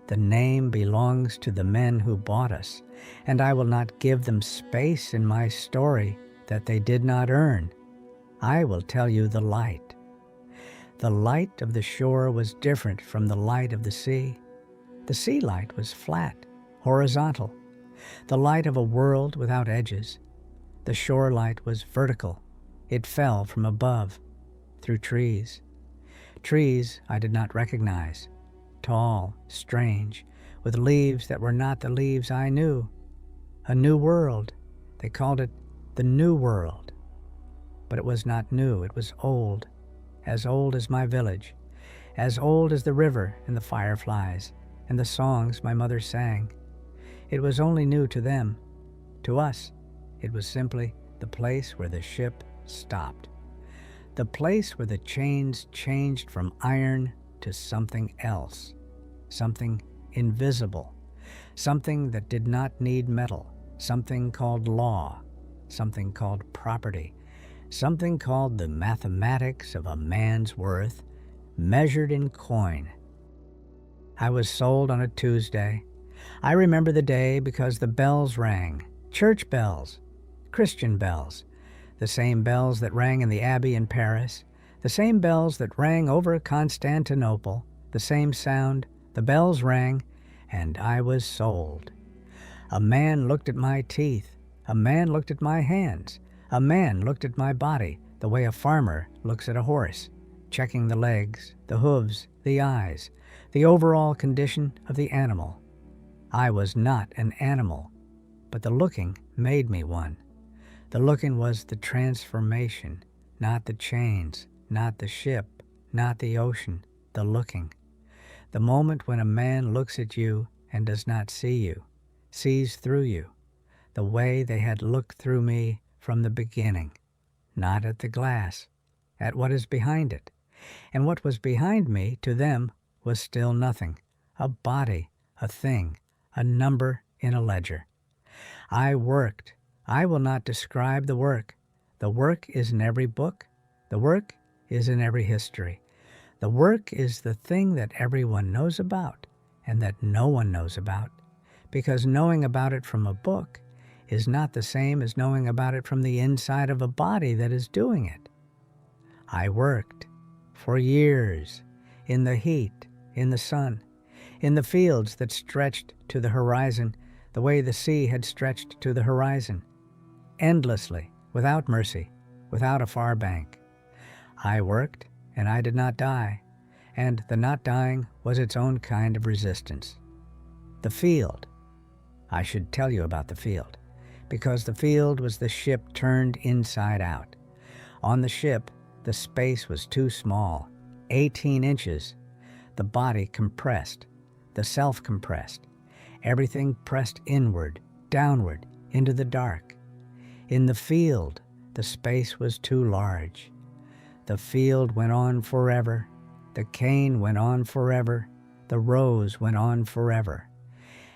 The name belongs to the men who bought us, and I will not give them space in my story that they did not earn. I will tell you the light. The light of the shore was different from the light of the sea. The sea light was flat, horizontal, the light of a world without edges. The shore light was vertical. It fell from above, through trees. Trees I did not recognize, tall, strange, with leaves that were not the leaves I knew. A new world. They called it the New World. But it was not new, it was old as my village, as old as the river and the fireflies and the songs my mother sang. It was only new to them. To us, it was simply the place where the ship stopped. The place where the chains changed from iron to something else, something invisible, something that did not need metal, something called law, something called property, something called the mathematics of a man's worth, measured in coin. I was sold on a Tuesday. I remember the day because the bells rang, church bells, Christian bells, the same bells that rang in the Abbey in Paris, the same bells that rang over Constantinople, the same sound, the bells rang, and I was sold. A man looked at my teeth. A man looked at my hands. A man looked at my body the way a farmer looks at a horse, checking the legs, the hooves, the eyes, the overall condition of the animal. I was not an animal, but the looking made me one. The looking was the transformation, not the chains, not the ship, not the ocean, the looking. The moment when a man looks at you and does not see you, sees through you, the way they had looked through me from the beginning, not at the glass, at what is behind it. And what was behind me to them was still nothing, a body, a thing, a number in a ledger. I worked. I will not describe the work. The work is in every book. The work is in every history. The work is the thing that everyone knows about and that no one knows about, because knowing about it from a book is not the same as knowing about it from the inside of a body that is doing it. I worked for years, in the heat, in the sun, in the fields that stretched to the horizon the way the sea had stretched to the horizon, endlessly, without mercy, without a far bank. I worked, and I did not die, and the not dying was its own kind of resistance. The field. I should tell you about the field, because the field was the ship turned inside out. On the ship, the space was too small. 18 inches. The body compressed, the self compressed, everything pressed inward, downward, into the dark. In the field, the space was too large. The field went on forever. The cane went on forever. The rose went on forever.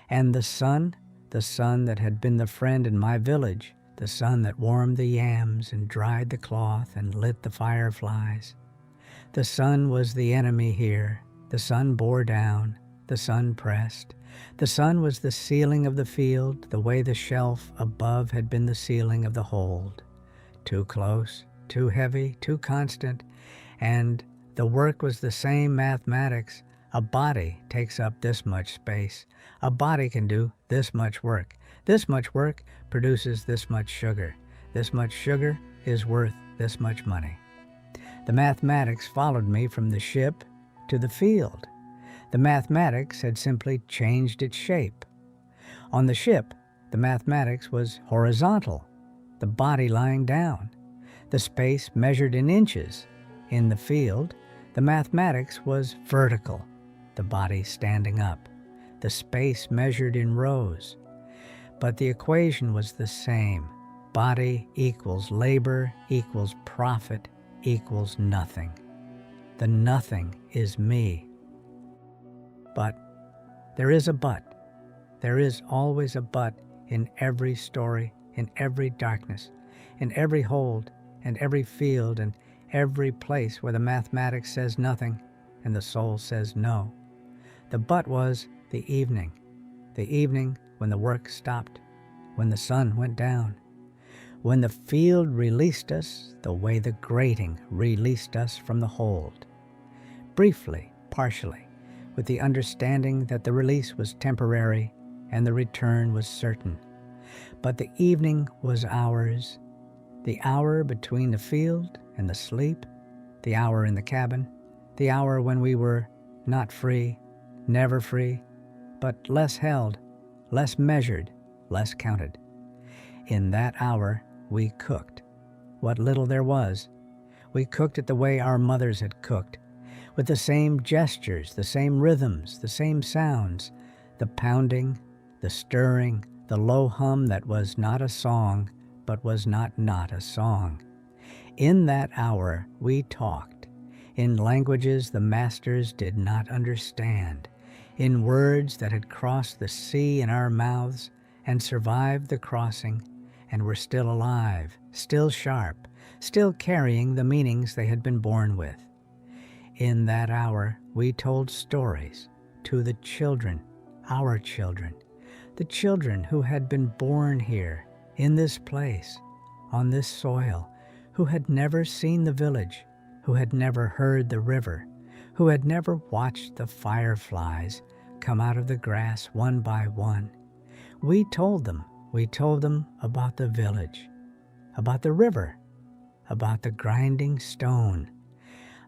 And the sun that had been the friend in my village, the sun that warmed the yams and dried the cloth and lit the fireflies. The sun was the enemy here. The sun bore down. The sun pressed. The sun was the ceiling of the field, the way the shelf above had been the ceiling of the hold. Too close, too heavy, too constant, and the work was the same mathematics. A body takes up this much space. A body can do this much work. This much work produces this much sugar. This much sugar is worth this much money. The mathematics followed me from the ship to the field. The mathematics had simply changed its shape. On the ship, the mathematics was horizontal, the body lying down, the space measured in inches. In the field, the mathematics was vertical, the body standing up, the space measured in rows. But the equation was the same. Body equals labor equals profit equals nothing. The nothing is me. But there is a but. There is always a but in every story, in every darkness, in every hold, and every field, and every place where the mathematics says nothing and the soul says no. The but was the evening when the work stopped, when the sun went down, when the field released us the way the grating released us from the hold. Briefly, partially, with the understanding that the release was temporary and the return was certain. But the evening was ours, the hour between the field and the sleep, the hour in the cabin, the hour when we were not free, never free, but less held, less measured, less counted. In that hour, we cooked. What little there was, we cooked it the way our mothers had cooked, with the same gestures, the same rhythms, the same sounds, the pounding, the stirring, the low hum that was not a song, but was not a song. In that hour, we talked, in languages the masters did not understand, in words that had crossed the sea in our mouths and survived the crossing, and were still alive, still sharp, still carrying the meanings they had been born with. In that hour, we told stories to the children, our children, the children who had been born here, in this place, on this soil, who had never seen the village, who had never heard the river, who had never watched the fireflies come out of the grass one by one. We told them about the village, about the river, about the grinding stone,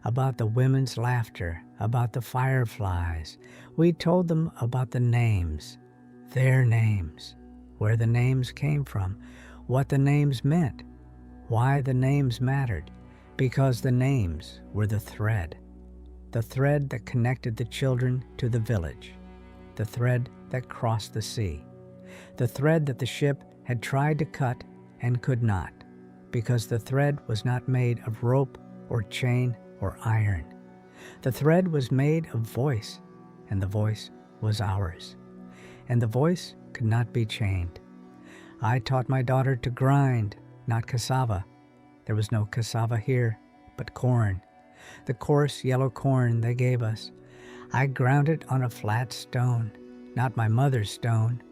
about the women's laughter, about the fireflies. We told them about the names, their names, where the names came from, what the names meant, why the names mattered, because the names were the thread that connected the children to the village, the thread that crossed the sea, the thread that the ship had tried to cut and could not, because the thread was not made of rope or chain or iron. The thread was made of voice, and the voice was ours, and the voice could not be chained. I taught my daughter to grind, not cassava. There was no cassava here, but corn, the coarse yellow corn they gave us. I ground it on a flat stone, not my mother's stone,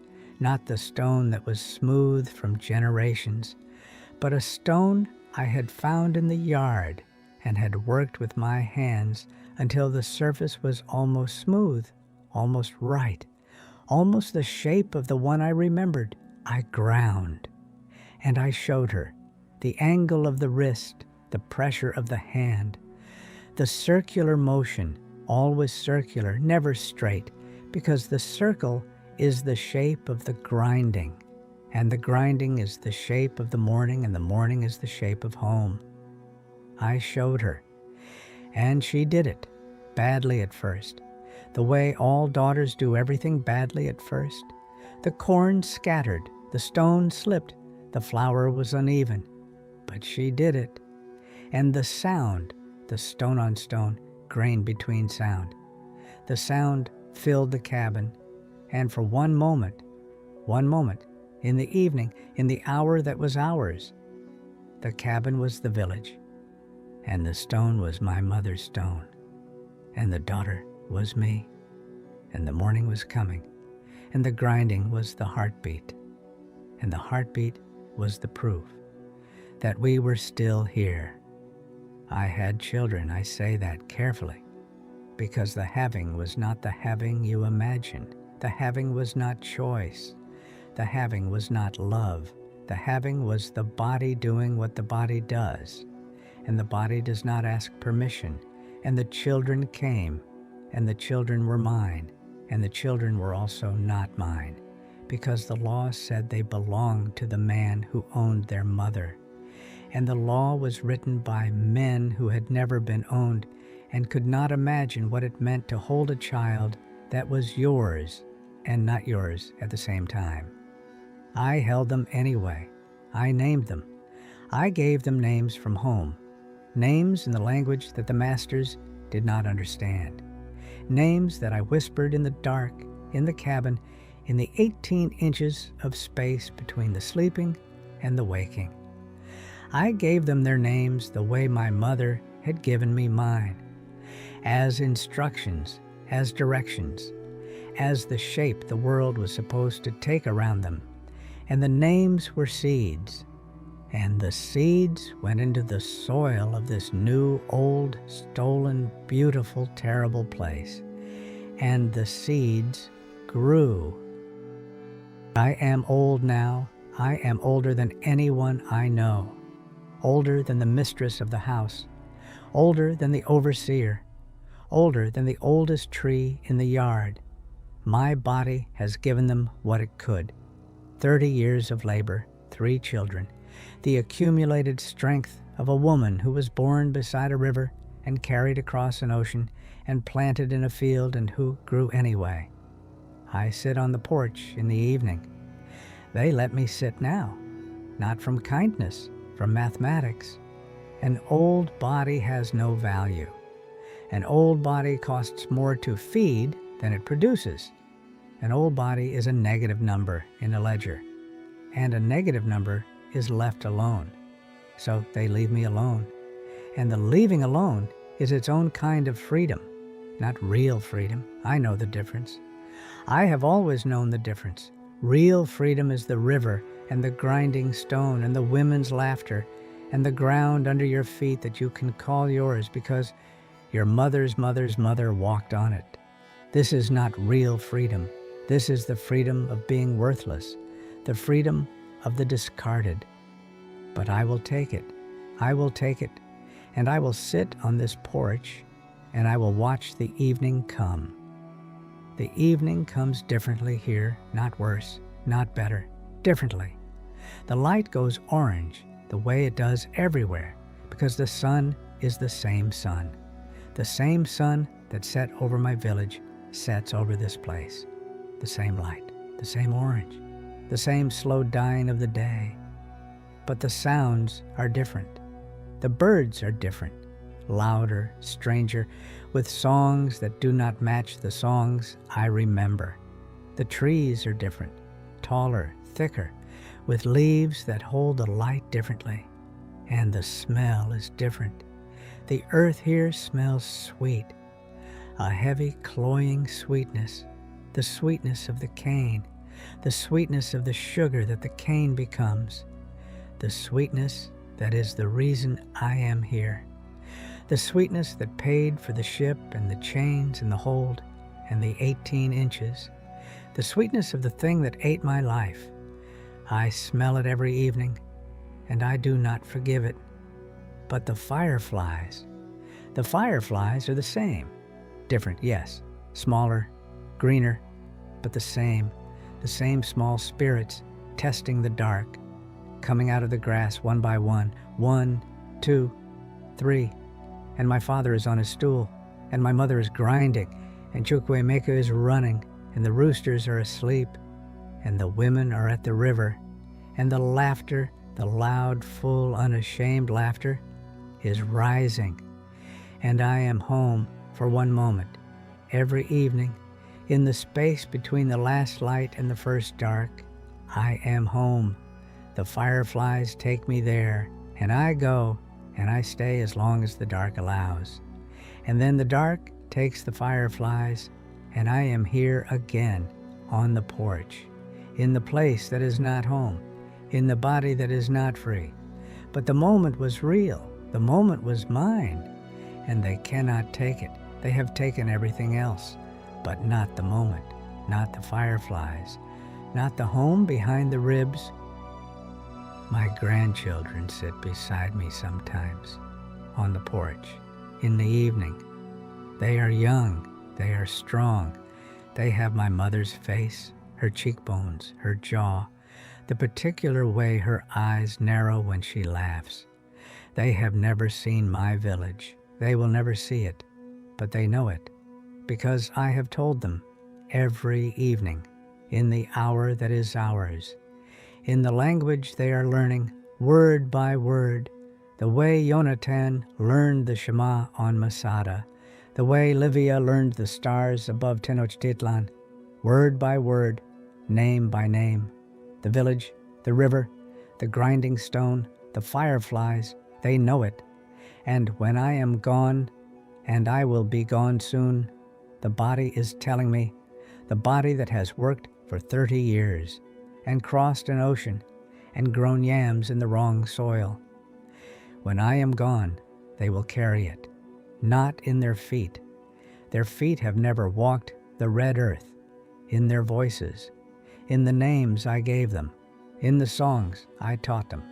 not the stone that was smooth from generations, but a stone I had found in the yard and had worked with my hands until the surface was almost smooth, almost right, almost the shape of the one I remembered. I ground, and I showed her the angle of the wrist, the pressure of the hand, the circular motion, always circular, never straight, because the circle is the shape of the grinding, and the grinding is the shape of the morning, and the morning is the shape of home. I showed her, And she did it, badly at first, the way all daughters do everything badly at first. The corn scattered, the stone slipped, the flour was uneven, but she did it. And the sound, the stone on stone, grain between sound. The sound filled the cabin, and for one moment, in the evening, in the hour that was ours, the cabin was the village, and the stone was my mother's stone, and the daughter was me, and the morning was coming, and the grinding was the heartbeat, and the heartbeat was the proof that we were still here. I had children, I say that carefully, because the having was not the having you imagine. The having was not choice. The having was not love. The having was the body doing what the body does. And the body does not ask permission. And the children came, and the children were mine, and the children were also not mine, because the law said they belonged to the man who owned their mother. And the law was written by men who had never been owned and could not imagine what it meant to hold a child that was yours and not yours at the same time. I held them anyway. I named them. I gave them names from home, names in the language that the masters did not understand, names that I whispered in the dark, in the cabin, in the 18 inches of space between the sleeping and the waking. I gave them their names the way my mother had given me mine, as instructions, as directions, as the shape the world was supposed to take around them. And the names were seeds, and the seeds went into the soil of this new, old, stolen, beautiful, terrible place. And the seeds grew. I am old now. I am older than anyone I know, older than the mistress of the house, older than the overseer, older than the oldest tree in the yard. My body has given them what it could. 30 years of labor, 3 children, the accumulated strength of a woman who was born beside a river and carried across an ocean and planted in a field and who grew anyway. I sit on the porch in the evening. They let me sit now, not from kindness, from mathematics. An old body has no value. An old body costs more to feed than it produces. An old body is a negative number in a ledger, and a negative number is left alone. So they leave me alone. And the leaving alone is its own kind of freedom, not real freedom. I know the difference. I have always known the difference. Real freedom is the river and the grinding stone and the women's laughter and the ground under your feet that you can call yours because your mother's mother's mother walked on it. This is not real freedom. This is the freedom of being worthless, the freedom of the discarded. But I will take it. I will take it. And I will sit on this porch and I will watch the evening come. The evening comes differently here, not worse, not better, differently. The light goes orange the way it does everywhere because the sun is the same sun. The same sun that set over my village sets over this place. The same light, the same orange, the same slow dying of the day. But the sounds are different. The birds are different, louder, stranger, with songs that do not match the songs I remember. The trees are different, taller, thicker, with leaves that hold the light differently. And the smell is different. The earth here smells sweet, a heavy, cloying sweetness, the sweetness of the cane, the sweetness of the sugar that the cane becomes, the sweetness that is the reason I am here, the sweetness that paid for the ship and the chains and the hold and the 18 inches, the sweetness of the thing that ate my life. I smell it every evening, and I do not forgive it. But the fireflies are the same. Different, yes, smaller, greener, but the same small spirits testing the dark, coming out of the grass one by one, 1, 2, 3, and my father is on his stool, and my mother is grinding, and Chukwuemeka is running, and the roosters are asleep, and the women are at the river, and the laughter, the loud, full, unashamed laughter, is rising. And I am home for one moment, every evening, in the space between the last light and the first dark. I am home. The fireflies take me there, and I go, and I stay as long as the dark allows. And then the dark takes the fireflies, and I am here again, on the porch, in the place that is not home, in the body that is not free. But the moment was real. The moment was mine, and they cannot take it. They have taken everything else, but not the moment, not the fireflies, not the home behind the ribs. My grandchildren sit beside me sometimes, on the porch, in the evening. They are young, they are strong. They have my mother's face, her cheekbones, her jaw, the particular way her eyes narrow when she laughs. They have never seen my village. They will never see it, but they know it, because I have told them every evening, in the hour that is ours, in the language they are learning, word by word, the way Yonatan learned the Shema on Masada, the way Livia learned the stars above Tenochtitlan, word by word, name by name, the village, the river, the grinding stone, the fireflies, they know it. And when I am gone, and I will be gone soon, the body is telling me, the body that has worked for 30 years, and crossed an ocean, and grown yams in the wrong soil. When I am gone, they will carry it, not in their feet. Their feet have never walked the red earth, in their voices, in the names I gave them, in the songs I taught them,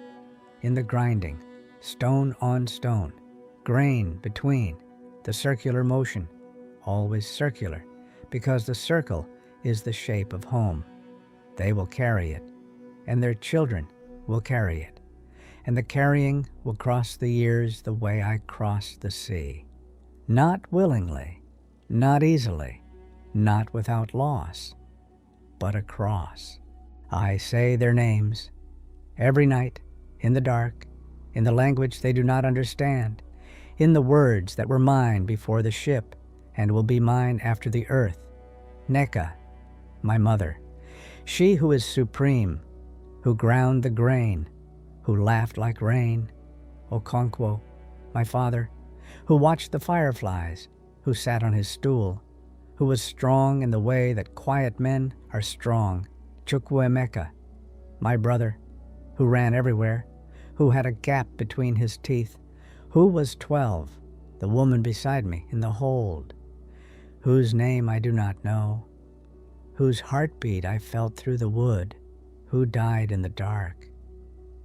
in the grinding, stone on stone, grain between, the circular motion, always circular, because the circle is the shape of home. They will carry it, and their children will carry it, and the carrying will cross the years the way I crossed the sea. Not willingly, not easily, not without loss, but across. I say their names every night, in the dark, in the language they do not understand, in the words that were mine before the ship and will be mine after the earth. Neka, my mother, she who is supreme, who ground the grain, who laughed like rain. Okonkwo, my father, who watched the fireflies, who sat on his stool, who was strong in the way that quiet men are strong. Chukwuemeka, my brother, who ran everywhere, who had a gap between his teeth, who was 12, the woman beside me in the hold, whose name I do not know, whose heartbeat I felt through the wood, who died in the dark,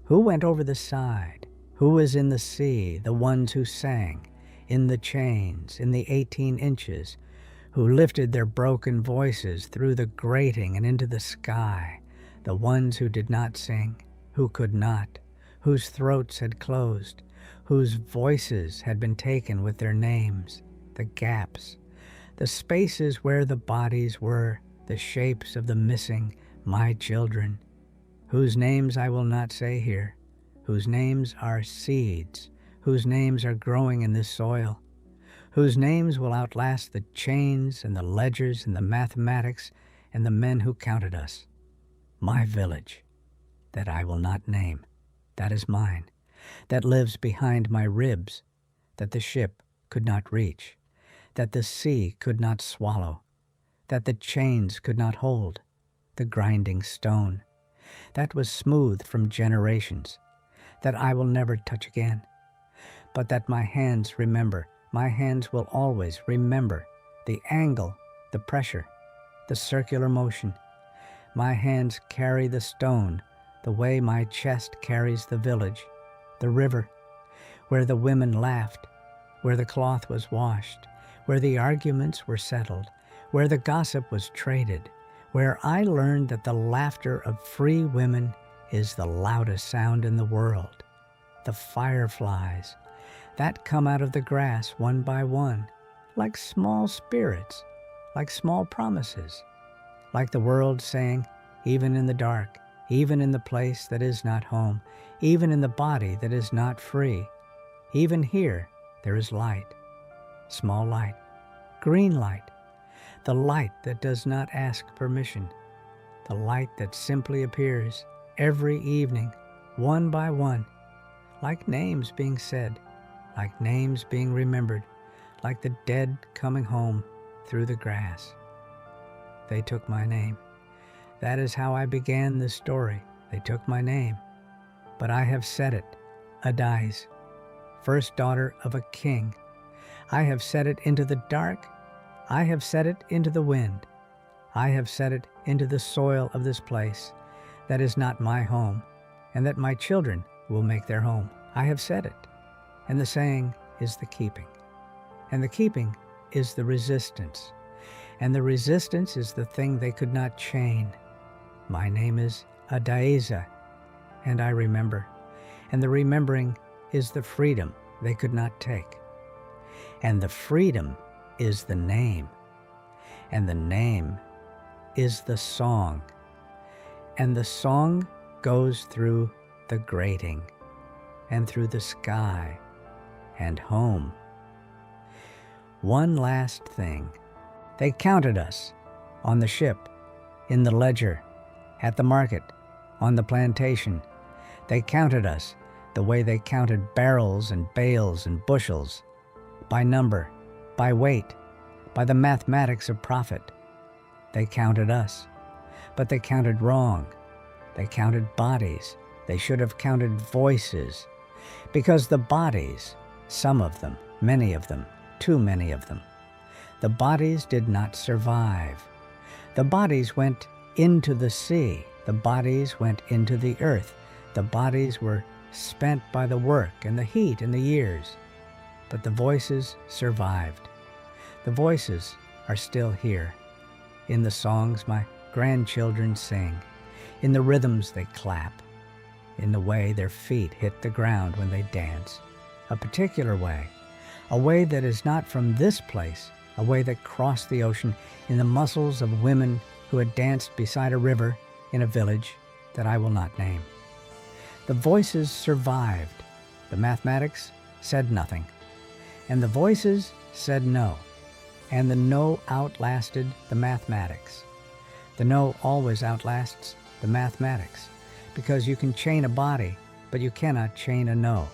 who went over the side, who was in the sea, the ones who sang, in the chains, in the 18 inches, who lifted their broken voices through the grating and into the sky, the ones who did not sing, who could not, whose throats had closed, whose voices had been taken with their names, the gaps, the spaces where the bodies were, the shapes of the missing, my children, whose names I will not say here, whose names are seeds, whose names are growing in this soil, whose names will outlast the chains and the ledgers and the mathematics and the men who counted us. My village, that I will not name, that is mine, that lives behind my ribs, that the ship could not reach, that the sea could not swallow, that the chains could not hold, the grinding stone, that was smooth from generations, that I will never touch again, but that my hands remember, my hands will always remember the angle, the pressure, the circular motion. My hands carry the stone the way my chest carries the village, the river, where the women laughed, where the cloth was washed, where the arguments were settled, where the gossip was traded, where I learned that the laughter of free women is the loudest sound in the world. The fireflies, that come out of the grass one by one, like small spirits, like small promises, like the world saying, even in the dark, even in the place that is not home, even in the body that is not free, even here there is light, small light, green light, the light that does not ask permission, the light that simply appears every evening, one by one, like names being said, like names being remembered, like the dead coming home through the grass. They took my name. That is how I began this story. They took my name. But I have said it, Adaeze, first daughter of a king. I have said it into the dark. I have said it into the wind. I have said it into the soil of this place that is not my home, and that my children will make their home. I have said it, and the saying is the keeping. And the keeping is the resistance. And the resistance is the thing they could not chain. My name is Adaeze, and I remember. And the remembering is the freedom they could not take. And the freedom is the name. And the name is the song. And the song goes through the grating, and through the sky, and home. One last thing. They counted us on the ship, in the ledger, at the market, on the plantation. They counted us the way they counted barrels and bales and bushels, by number, by weight, by the mathematics of profit. They counted us, but they counted wrong. They counted bodies. They should have counted voices, because the bodies, some of them, many of them, too many of them, the bodies did not survive. The bodies went into the sea. The bodies went into the earth. The bodies were spent by the work and the heat and the years. But the voices survived. The voices are still here, in the songs my grandchildren sing, in the rhythms they clap, in the way their feet hit the ground when they dance, a particular way, a way that is not from this place, a way that crossed the ocean in the muscles of women who had danced beside a river in a village that I will not name. The voices survived. The mathematics said nothing. And the voices said no. And the no outlasted the mathematics. The no always outlasts the mathematics, because you can chain a body, but you cannot chain a no.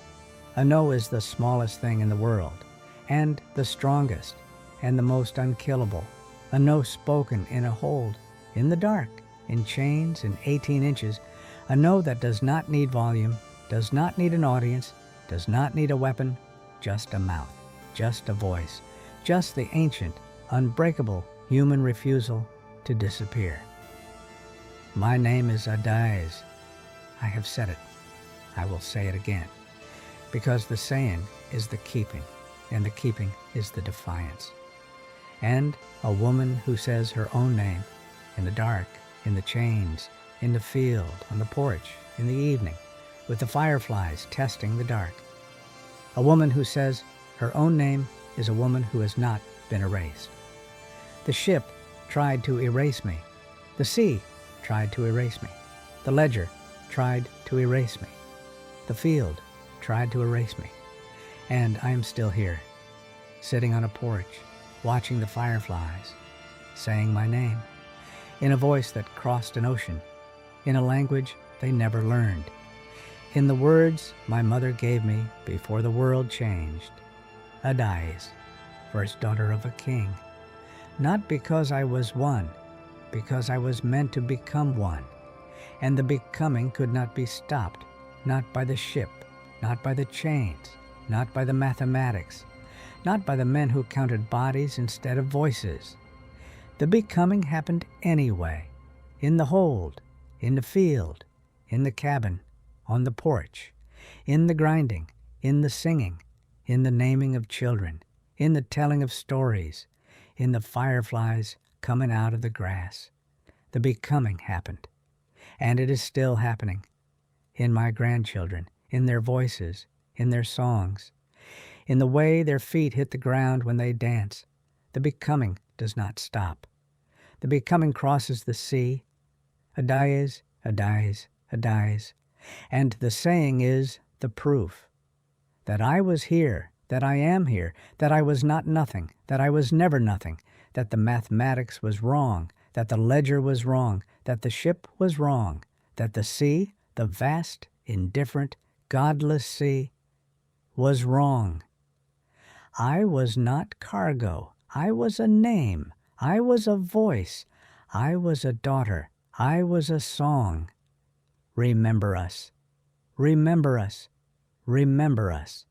A no is the smallest thing in the world, and the strongest, and the most unkillable. A no spoken in a hold, in the dark, in chains in 18 inches. A no that does not need volume, does not need an audience, does not need a weapon, just a mouth, just a voice, just the ancient, unbreakable human refusal to disappear. My name is Adaeze. I have said it. I will say it again, because the saying is the keeping, and the keeping is the defiance. And a woman who says her own name, in the dark, in the chains, in the field, on the porch, in the evening, with the fireflies testing the dark. A woman who says her own name is a woman who has not been erased. The ship tried to erase me. The sea tried to erase me. The ledger tried to erase me. The field tried to erase me. And I am still here, sitting on a porch, watching the fireflies, saying my name, in a voice that crossed an ocean, in a language they never learned, in the words my mother gave me before the world changed. Adaeze, first daughter of a king, not because I was one, because I was meant to become one, and the becoming could not be stopped, not by the ship, not by the chains, not by the mathematics, not by the men who counted bodies instead of voices. The becoming happened anyway, in the hold, in the field, in the cabin, on the porch, in the grinding, in the singing, in the naming of children, in the telling of stories, in the fireflies coming out of the grass. The becoming happened, and it is still happening, in my grandchildren, in their voices, in their songs, in the way their feet hit the ground when they dance. The becoming does not stop. The becoming crosses the sea. Adaeze, Adaeze, Adaeze. And the saying is the proof. That I was here, that I am here, that I was not nothing, that I was never nothing, that the mathematics was wrong, that the ledger was wrong, that the ship was wrong, that the sea, the vast, indifferent, godless sea, was wrong. I was not cargo. I was a name. I was a voice. I was a daughter. I was a song. Remember us. Remember us. Remember us.